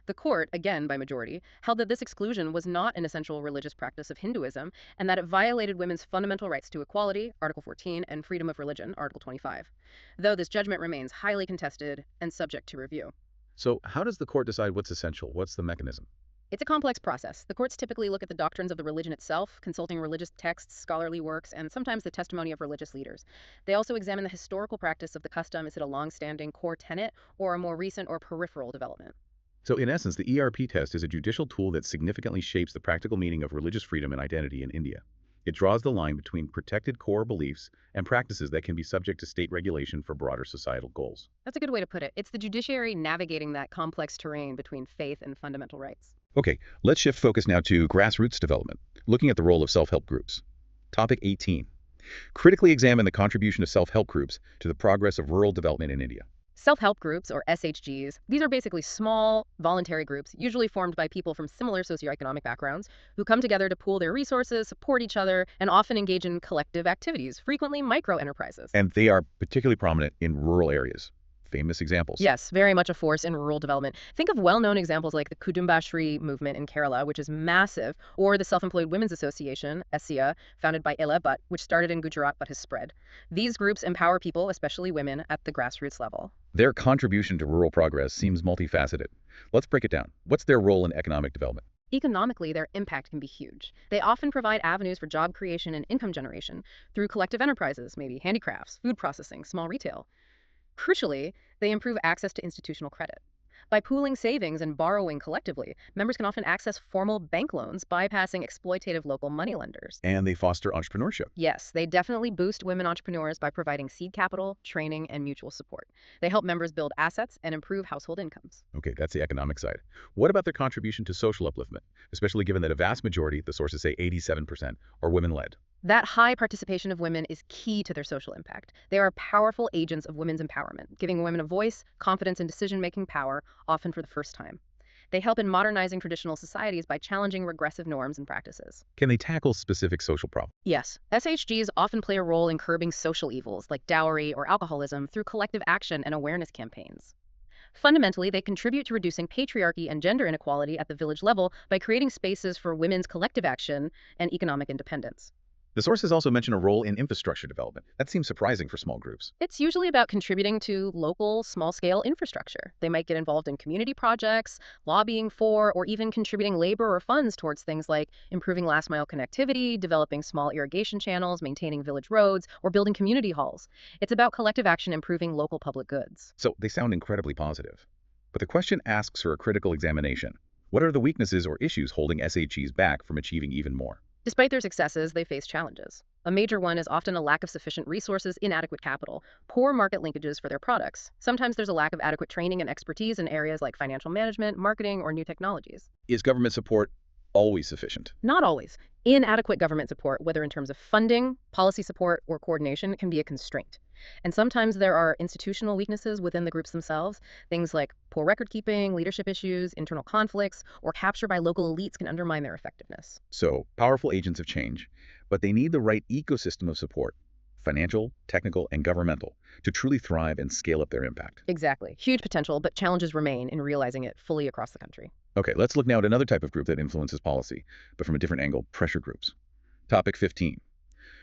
The court, again by majority, held that this exclusion was not an essential religious practice of Hinduism and that it violated women's fundamental rights to equality, Article 14, and freedom of religion, Article 25. Though this judgment remains highly contested and subject to review. So how does the court decide what's essential? What's the mechanism? It's a complex process. The courts typically look at the doctrines of the religion itself, consulting religious texts, scholarly works, and sometimes the testimony of religious leaders. They also examine the historical practice of the custom. Is it a long-standing core tenet or a more recent or peripheral development? So in essence, the ERP test is a judicial tool that significantly shapes the practical meaning of religious freedom and identity in India. It draws the line between protected core beliefs and practices that can be subject to state regulation for broader societal goals. That's a good way to put it. It's the judiciary navigating that complex terrain between faith and fundamental rights. Okay, let's shift focus now to grassroots development, looking at the role of self-help groups. Topic 18. Critically examine the contribution of self-help groups to the progress of rural development in India. Self-help groups, or SHGs, these are basically small, voluntary groups, usually formed by people from similar socioeconomic backgrounds, who come together to pool their resources, support each other, and often engage in collective activities, frequently micro-enterprises. And they are particularly prominent in rural areas. Famous examples. Yes, very much a force in rural development. Think of well-known examples like the Kudumbashri movement in Kerala, which is massive, or the Self-Employed Women's Association, SEA, founded by Ella Butt, which started in Gujarat but has spread. These groups empower people, especially women, at the grassroots level. Their contribution to rural progress seems multifaceted. Let's break it down. What's their role in economic development? Economically, their impact can be huge. They often provide avenues for job creation and income generation through collective enterprises, maybe handicrafts, food processing, small retail. Crucially, they improve access to institutional credit. By pooling savings and borrowing collectively, members can often access formal bank loans, bypassing exploitative local moneylenders. And they foster entrepreneurship. Yes, they definitely boost women entrepreneurs by providing seed capital, training, and mutual support. They help members build assets and improve household incomes. Okay, that's the economic side. What about their contribution to social upliftment, especially given that a vast majority, the sources say 87%, are women-led? That high participation of women is key to their social impact. They are powerful agents of women's empowerment, giving women a voice, confidence, and decision-making power, often for the first time. They help in modernizing traditional societies by challenging regressive norms and practices. Can they tackle specific social problems? Yes, SHGs often play a role in curbing social evils like dowry or alcoholism through collective action and awareness campaigns. Fundamentally, they contribute to reducing patriarchy and gender inequality at the village level by creating spaces for women's collective action and economic independence. The sources also mention a role in infrastructure development. That seems surprising for small groups. It's usually about contributing to local, small-scale infrastructure. They might get involved in community projects, lobbying for, or even contributing labor or funds towards things like improving last-mile connectivity, developing small irrigation channels, maintaining village roads, or building community halls. It's about collective action improving local public goods. So they sound incredibly positive. But the question asks for a critical examination. What are the weaknesses or issues holding SHGs back from achieving even more? Despite their successes, they face challenges. A major one is often a lack of sufficient resources, inadequate capital, poor market linkages for their products. Sometimes there's a lack of adequate training and expertise in areas like financial management, marketing, or new technologies. Is government support always sufficient? Not always. Inadequate government support, whether in terms of funding, policy support, or coordination, can be a constraint. And sometimes there are institutional weaknesses within the groups themselves. Things like poor record keeping, leadership issues, internal conflicts, or capture by local elites can undermine their effectiveness. So, powerful agents of change, but they need the right ecosystem of support, financial, technical, and governmental, to truly thrive and scale up their impact. Exactly. Huge potential, but challenges remain in realizing it fully across the country. Okay, let's look now at another type of group that influences policy, but from a different angle, pressure groups. Topic 15.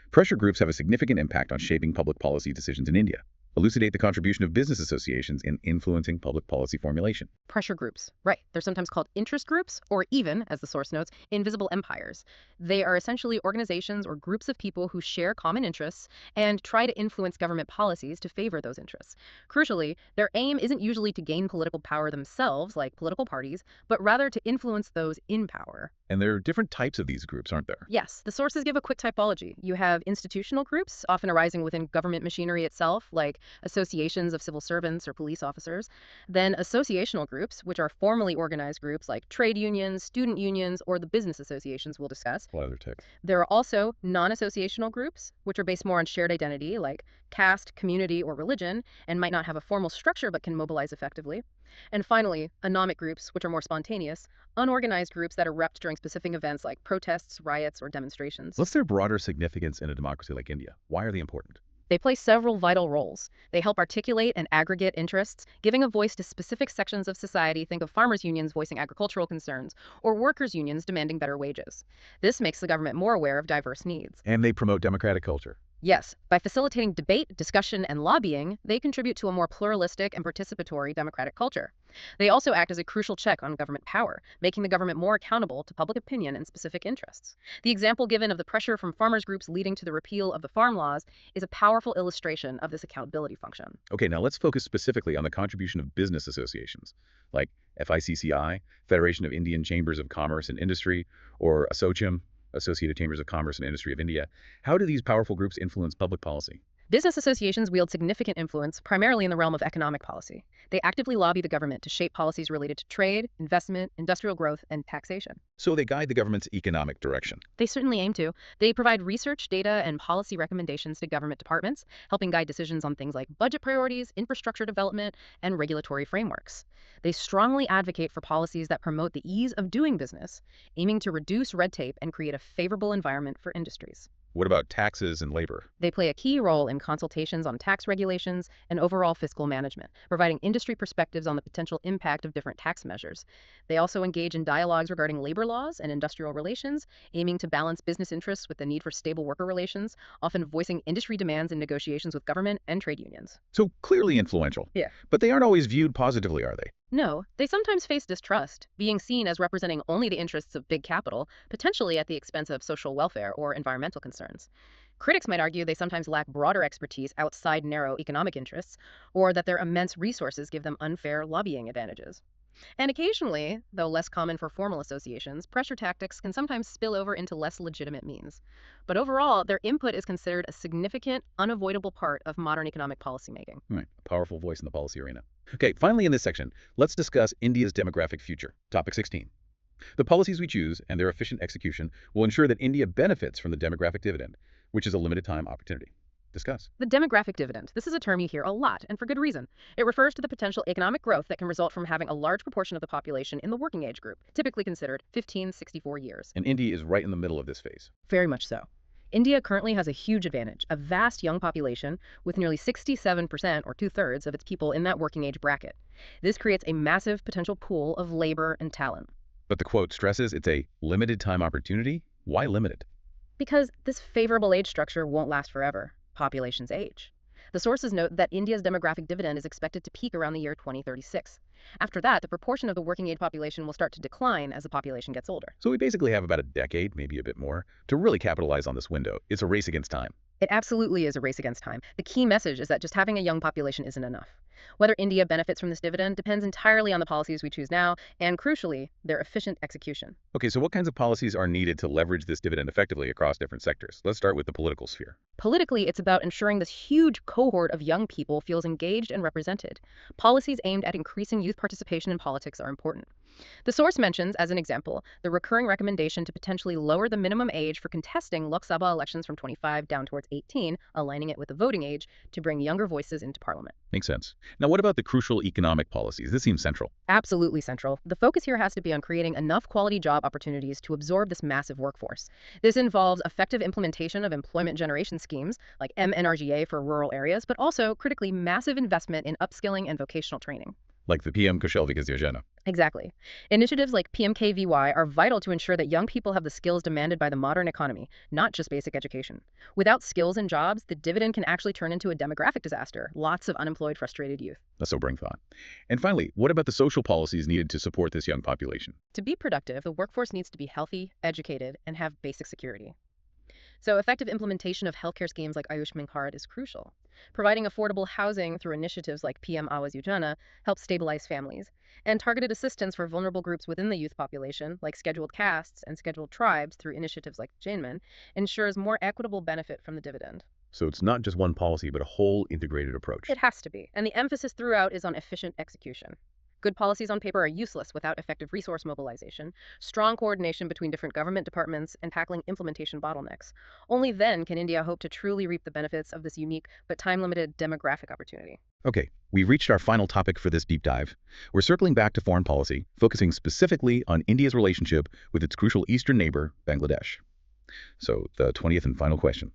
Pressure groups have a significant impact on shaping public policy decisions in India. Elucidate the contribution of business associations in influencing public policy formulation. Pressure groups. Right. They're sometimes called interest groups, or even, as the source notes, invisible empires. They are essentially organizations or groups of people who share common interests and try to influence government policies to favor those interests. Crucially, their aim isn't usually to gain political power themselves, like political parties, but rather to influence those in power. And there are different types of these groups, aren't there? Yes, the sources give a quick typology. You have institutional groups, often arising within government machinery itself, like associations of civil servants or police officers, then associational groups, which are formally organized groups like trade unions, student unions, or the business associations we'll discuss. What other ticks? There are also non-associational groups, which are based more on shared identity, like caste, community, or religion, and might not have a formal structure but can mobilize effectively. And finally, anomic groups, which are more spontaneous, unorganized groups that erupt during specific events like protests, riots, or demonstrations. What's their broader significance in a democracy like India? Why are they important? They play several vital roles. They help articulate and aggregate interests, giving a voice to specific sections of society. Think of farmers' unions voicing agricultural concerns, or workers' unions demanding better wages. This makes the government more aware of diverse needs. And they promote democratic culture. Yes, by facilitating debate, discussion, and lobbying, they contribute to a more pluralistic and participatory democratic culture. They also act as a crucial check on government power, making the government more accountable to public opinion and specific interests. The example given of the pressure from farmers' groups leading to the repeal of the farm laws is a powerful illustration of this accountability function. Okay, now let's focus specifically on the contribution of business associations, like FICCI, Federation of Indian Chambers of Commerce and Industry, or ASSOCHAM, Associated Chambers of Commerce and Industry of India. How do these powerful groups influence public policy? Business associations wield significant influence primarily in the realm of economic policy. They actively lobby the government to shape policies related to trade, investment, industrial growth, and taxation. So they guide the government's economic direction. They certainly aim to. They provide research, data, and policy recommendations to government departments, helping guide decisions on things like budget priorities, infrastructure development, and regulatory frameworks. They strongly advocate for policies that promote the ease of doing business, aiming to reduce red tape and create a favorable environment for industries. What about taxes and labor? They play a key role in consultations on tax regulations and overall fiscal management, providing industry perspectives on the potential impact of different tax measures. They also engage in dialogues regarding labor laws and industrial relations, aiming to balance business interests with the need for stable worker relations, often voicing industry demands in negotiations with government and trade unions. So clearly influential. Yeah. But they aren't always viewed positively, are they? No, they sometimes face distrust, being seen as representing only the interests of big capital, potentially at the expense of social welfare or environmental concerns. Critics might argue they sometimes lack broader expertise outside narrow economic interests, or that their immense resources give them unfair lobbying advantages. And occasionally, though less common for formal associations, pressure tactics can sometimes spill over into less legitimate means. But overall, their input is considered a significant, unavoidable part of modern economic policymaking. Right. A powerful voice in the policy arena. Okay, finally in this section, let's discuss India's demographic future. Topic 16. The policies we choose and their efficient execution will ensure that India benefits from the demographic dividend, which is a limited time opportunity. Discuss. The demographic dividend. This is a term you hear a lot, and for good reason. It refers to the potential economic growth that can result from having a large proportion of the population in the working age group, typically considered 15-64 years. And India is right in the middle of this phase. Very much so. India currently has a huge advantage, a vast young population with nearly 67% or two-thirds of its people in that working age bracket. This creates a massive potential pool of labor and talent. But the quote stresses it's a limited time opportunity. Why limited? Because this favorable age structure won't last forever. Populations age. The sources note that India's demographic dividend is expected to peak around the year 2036. After that, the proportion of the working age population will start to decline as the population gets older. So we basically have about a decade, maybe a bit more, to really capitalize on this window. It's a race against time. It absolutely is a race against time. The key message is that just having a young population isn't enough. Whether India benefits from this dividend depends entirely on the policies we choose now, and crucially, their efficient execution. Okay, so what kinds of policies are needed to leverage this dividend effectively across different sectors? Let's start with the political sphere. Politically, it's about ensuring this huge cohort of young people feels engaged and represented. Policies aimed at increasing youth participation in politics are important. The source mentions, as an example, the recurring recommendation to potentially lower the minimum age for contesting Lok Sabha elections from 25 down towards 18, aligning it with the voting age to bring younger voices into parliament. Makes sense. Now, what about the crucial economic policies? This seems central. Absolutely central. The focus here has to be on creating enough quality job opportunities to absorb this massive workforce. This involves effective implementation of employment generation schemes like MNRGA for rural areas, but also critically massive investment in upskilling and vocational training. Like the PM Kushal Vikas Yojana. Exactly. Initiatives like PMKVY are vital to ensure that young people have the skills demanded by the modern economy, not just basic education. Without skills and jobs, the dividend can actually turn into a demographic disaster. Lots of unemployed, frustrated youth. A sobering thought. And finally, what about the social policies needed to support this young population? To be productive, the workforce needs to be healthy, educated, and have basic security. So effective implementation of healthcare schemes like Ayushman Card is crucial. Providing affordable housing through initiatives like PM Awas Yojana helps stabilize families, and targeted assistance for vulnerable groups within the youth population, like scheduled castes and scheduled tribes through initiatives like Jainman, ensures more equitable benefit from the dividend. So it's not just one policy, but a whole integrated approach. It has to be, and the emphasis throughout is on efficient execution. Good policies on paper are useless without effective resource mobilization, strong coordination between different government departments, and tackling implementation bottlenecks. Only then can India hope to truly reap the benefits of this unique but time-limited demographic opportunity. Okay, we've reached our final topic for this deep dive. We're circling back to foreign policy, focusing specifically on India's relationship with its crucial eastern neighbor, Bangladesh. So, the 20th and final question.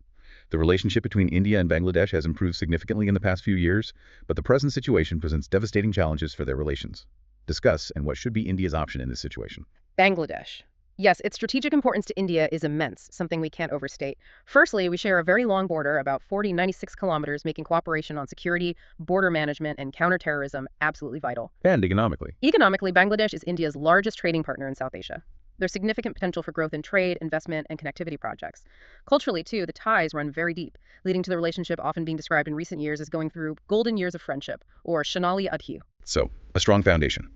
The relationship between India and Bangladesh has improved significantly in the past few years, but the present situation presents devastating challenges for their relations. Discuss and what should be India's option in this situation. Bangladesh. Yes, its strategic importance to India is immense, something we can't overstate. Firstly, we share a very long border, about 96 kilometers, making cooperation on security, border management, and counterterrorism absolutely vital. And economically. Economically, Bangladesh is India's largest trading partner in South Asia. There's significant potential for growth in trade, investment, and connectivity projects. Culturally, too, the ties run very deep, leading to the relationship often being described in recent years as going through golden years of friendship, or Shanali Adhi. So, a strong foundation.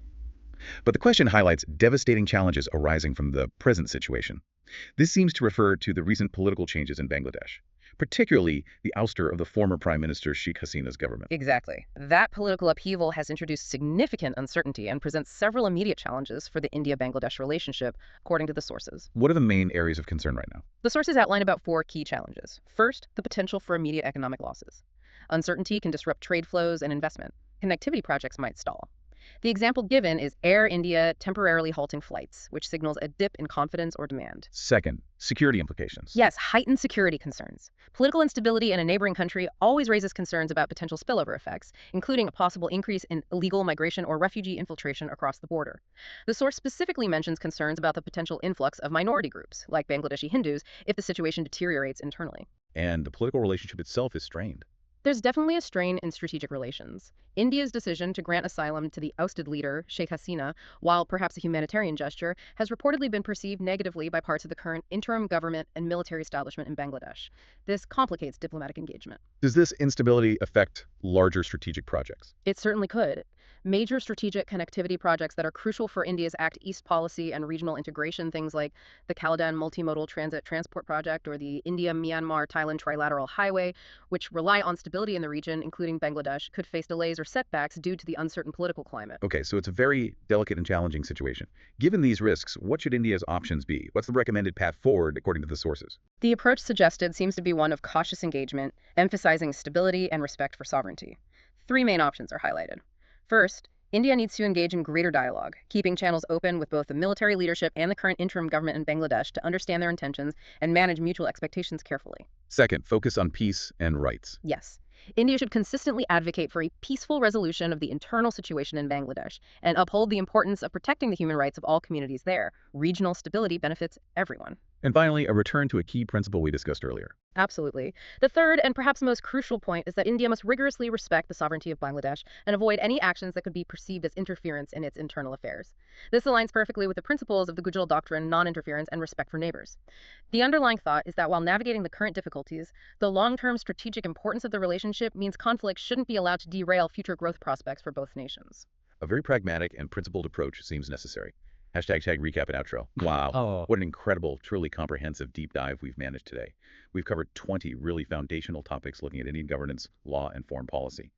But the question highlights devastating challenges arising from the present situation. This seems to refer to the recent political changes in Bangladesh, particularly the ouster of the former Prime Minister Sheikh Hasina's government. Exactly. That political upheaval has introduced significant uncertainty and presents several immediate challenges for the India-Bangladesh relationship, according to the sources. What are the main areas of concern right now? The sources outline about 4 key challenges. First, the potential for immediate economic losses. Uncertainty can disrupt trade flows and investment. Connectivity projects might stall. The example given is Air India temporarily halting flights, which signals a dip in confidence or demand. Second, security implications. Yes, heightened security concerns. Political instability in a neighboring country always raises concerns about potential spillover effects, including a possible increase in illegal migration or refugee infiltration across the border. The source specifically mentions concerns about the potential influx of minority groups, like Bangladeshi Hindus, if the situation deteriorates internally. And the political relationship itself is strained. There's definitely a strain in strategic relations. India's decision to grant asylum to the ousted leader, Sheikh Hasina, while perhaps a humanitarian gesture, has reportedly been perceived negatively by parts of the current interim government and military establishment in Bangladesh. This complicates diplomatic engagement. Does this instability affect larger strategic projects? It certainly could. Major strategic connectivity projects that are crucial for India's Act East policy and regional integration, things like the Caladan Multimodal Transit Transport Project or the India-Myanmar-Thailand Trilateral Highway, which rely on stability in the region, including Bangladesh, could face delays or setbacks due to the uncertain political climate. Okay, so it's a very delicate and challenging situation. Given these risks, what should India's options be? What's the recommended path forward according to the sources? The approach suggested seems to be one of cautious engagement, emphasizing stability and respect for sovereignty. 3 main options are highlighted. First, India needs to engage in greater dialogue, keeping channels open with both the military leadership and the current interim government in Bangladesh to understand their intentions and manage mutual expectations carefully. Second, focus on peace and rights. Yes, India should consistently advocate for a peaceful resolution of the internal situation in Bangladesh and uphold the importance of protecting the human rights of all communities there. Regional stability benefits everyone. And finally, a return to a key principle we discussed earlier. Absolutely. The third and perhaps most crucial point is that India must rigorously respect the sovereignty of Bangladesh and avoid any actions that could be perceived as interference in its internal affairs. This aligns perfectly with the principles of the Goyal doctrine, non-interference, and respect for neighbors. The underlying thought is that while navigating the current difficulties, the long-term strategic importance of the relationship means conflict shouldn't be allowed to derail future growth prospects for both nations. A very pragmatic and principled approach seems necessary. Hashtag recap and outro. Wow. Oh, What an incredible, truly comprehensive deep dive we've managed today. We've covered 20 really foundational topics looking at Indian governance, law, and foreign policy.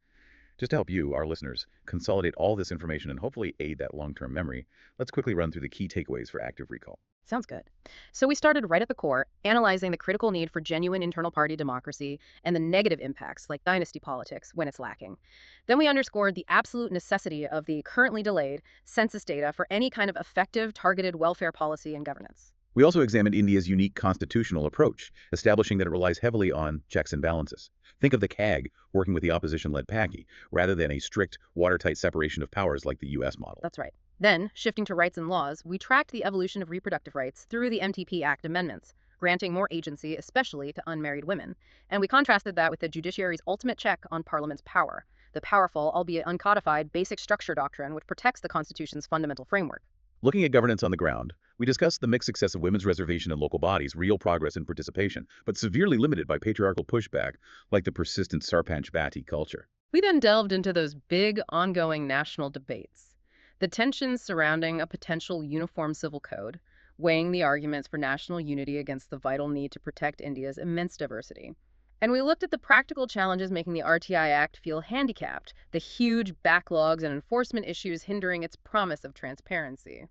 Just to help you, our listeners, consolidate all this information and hopefully aid that long-term memory, let's quickly run through the key takeaways for active recall. Sounds good. So we started right at the core, analyzing the critical need for genuine internal party democracy and the negative impacts like dynasty politics when it's lacking. Then we underscored the absolute necessity of the currently delayed census data for any kind of effective targeted welfare policy and governance. We also examined India's unique constitutional approach, establishing that it relies heavily on checks and balances. Think of the CAG working with the opposition-led PACI, rather than a strict, watertight separation of powers like the U.S. model. That's right. Then, shifting to rights and laws, we tracked the evolution of reproductive rights through the MTP Act amendments, granting more agency, especially to unmarried women. And we contrasted that with the judiciary's ultimate check on Parliament's power, the powerful, albeit uncodified, basic structure doctrine which protects the Constitution's fundamental framework. Looking at governance on the ground, we discussed the mixed success of women's reservation in local bodies, real progress in participation, but severely limited by patriarchal pushback, like the persistent Sarpanch-Bhatti culture. We then delved into those big, ongoing national debates. The tensions surrounding a potential uniform civil code, weighing the arguments for national unity against the vital need to protect India's immense diversity. And we looked at the practical challenges making the RTI Act feel handicapped, the huge backlogs and enforcement issues hindering its promise of transparency.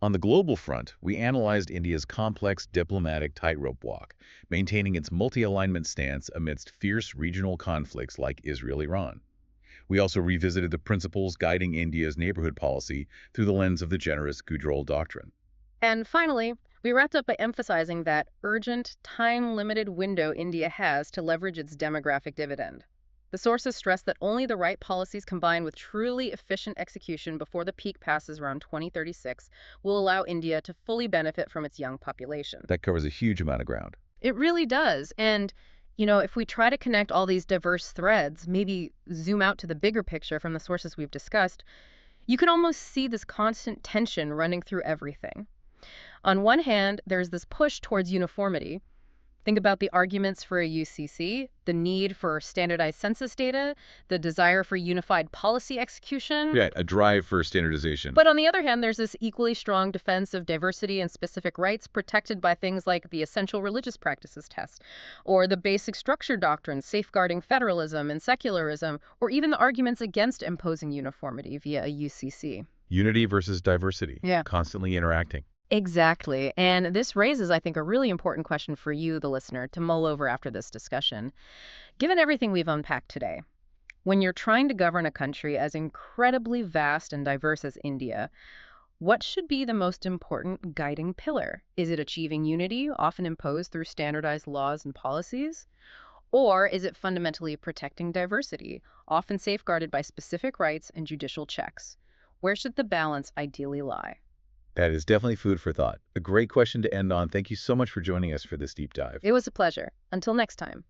On the global front, we analyzed India's complex diplomatic tightrope walk, maintaining its multi-alignment stance amidst fierce regional conflicts like Israel-Iran. We also revisited the principles guiding India's neighborhood policy through the lens of the generous Gujral doctrine. And finally, we wrapped up by emphasizing that urgent, time-limited window India has to leverage its demographic dividend. The sources stress that only the right policies combined with truly efficient execution before the peak passes around 2036 will allow India to fully benefit from its young population. That covers a huge amount of ground. It really does. And, if we try to connect all these diverse threads, maybe zoom out to the bigger picture from the sources we've discussed, you can almost see this constant tension running through everything. On one hand, there's this push towards uniformity. Think about the arguments for a UCC, the need for standardized census data, the desire for unified policy execution. Yeah, a drive for standardization. But on the other hand, there's this equally strong defense of diversity and specific rights protected by things like the Essential Religious Practices Test, or the basic structure doctrine safeguarding federalism and secularism, or even the arguments against imposing uniformity via a UCC. Unity versus diversity. Yeah. Constantly interacting. Exactly. And this raises, I think, a really important question for you, the listener, to mull over after this discussion. Given everything we've unpacked today, when you're trying to govern a country as incredibly vast and diverse as India, what should be the most important guiding pillar? Is it achieving unity, often imposed through standardized laws and policies? Or is it fundamentally protecting diversity, often safeguarded by specific rights and judicial checks? Where should the balance ideally lie? That is definitely food for thought. A great question to end on. Thank you so much for joining us for this deep dive. It was a pleasure. Until next time.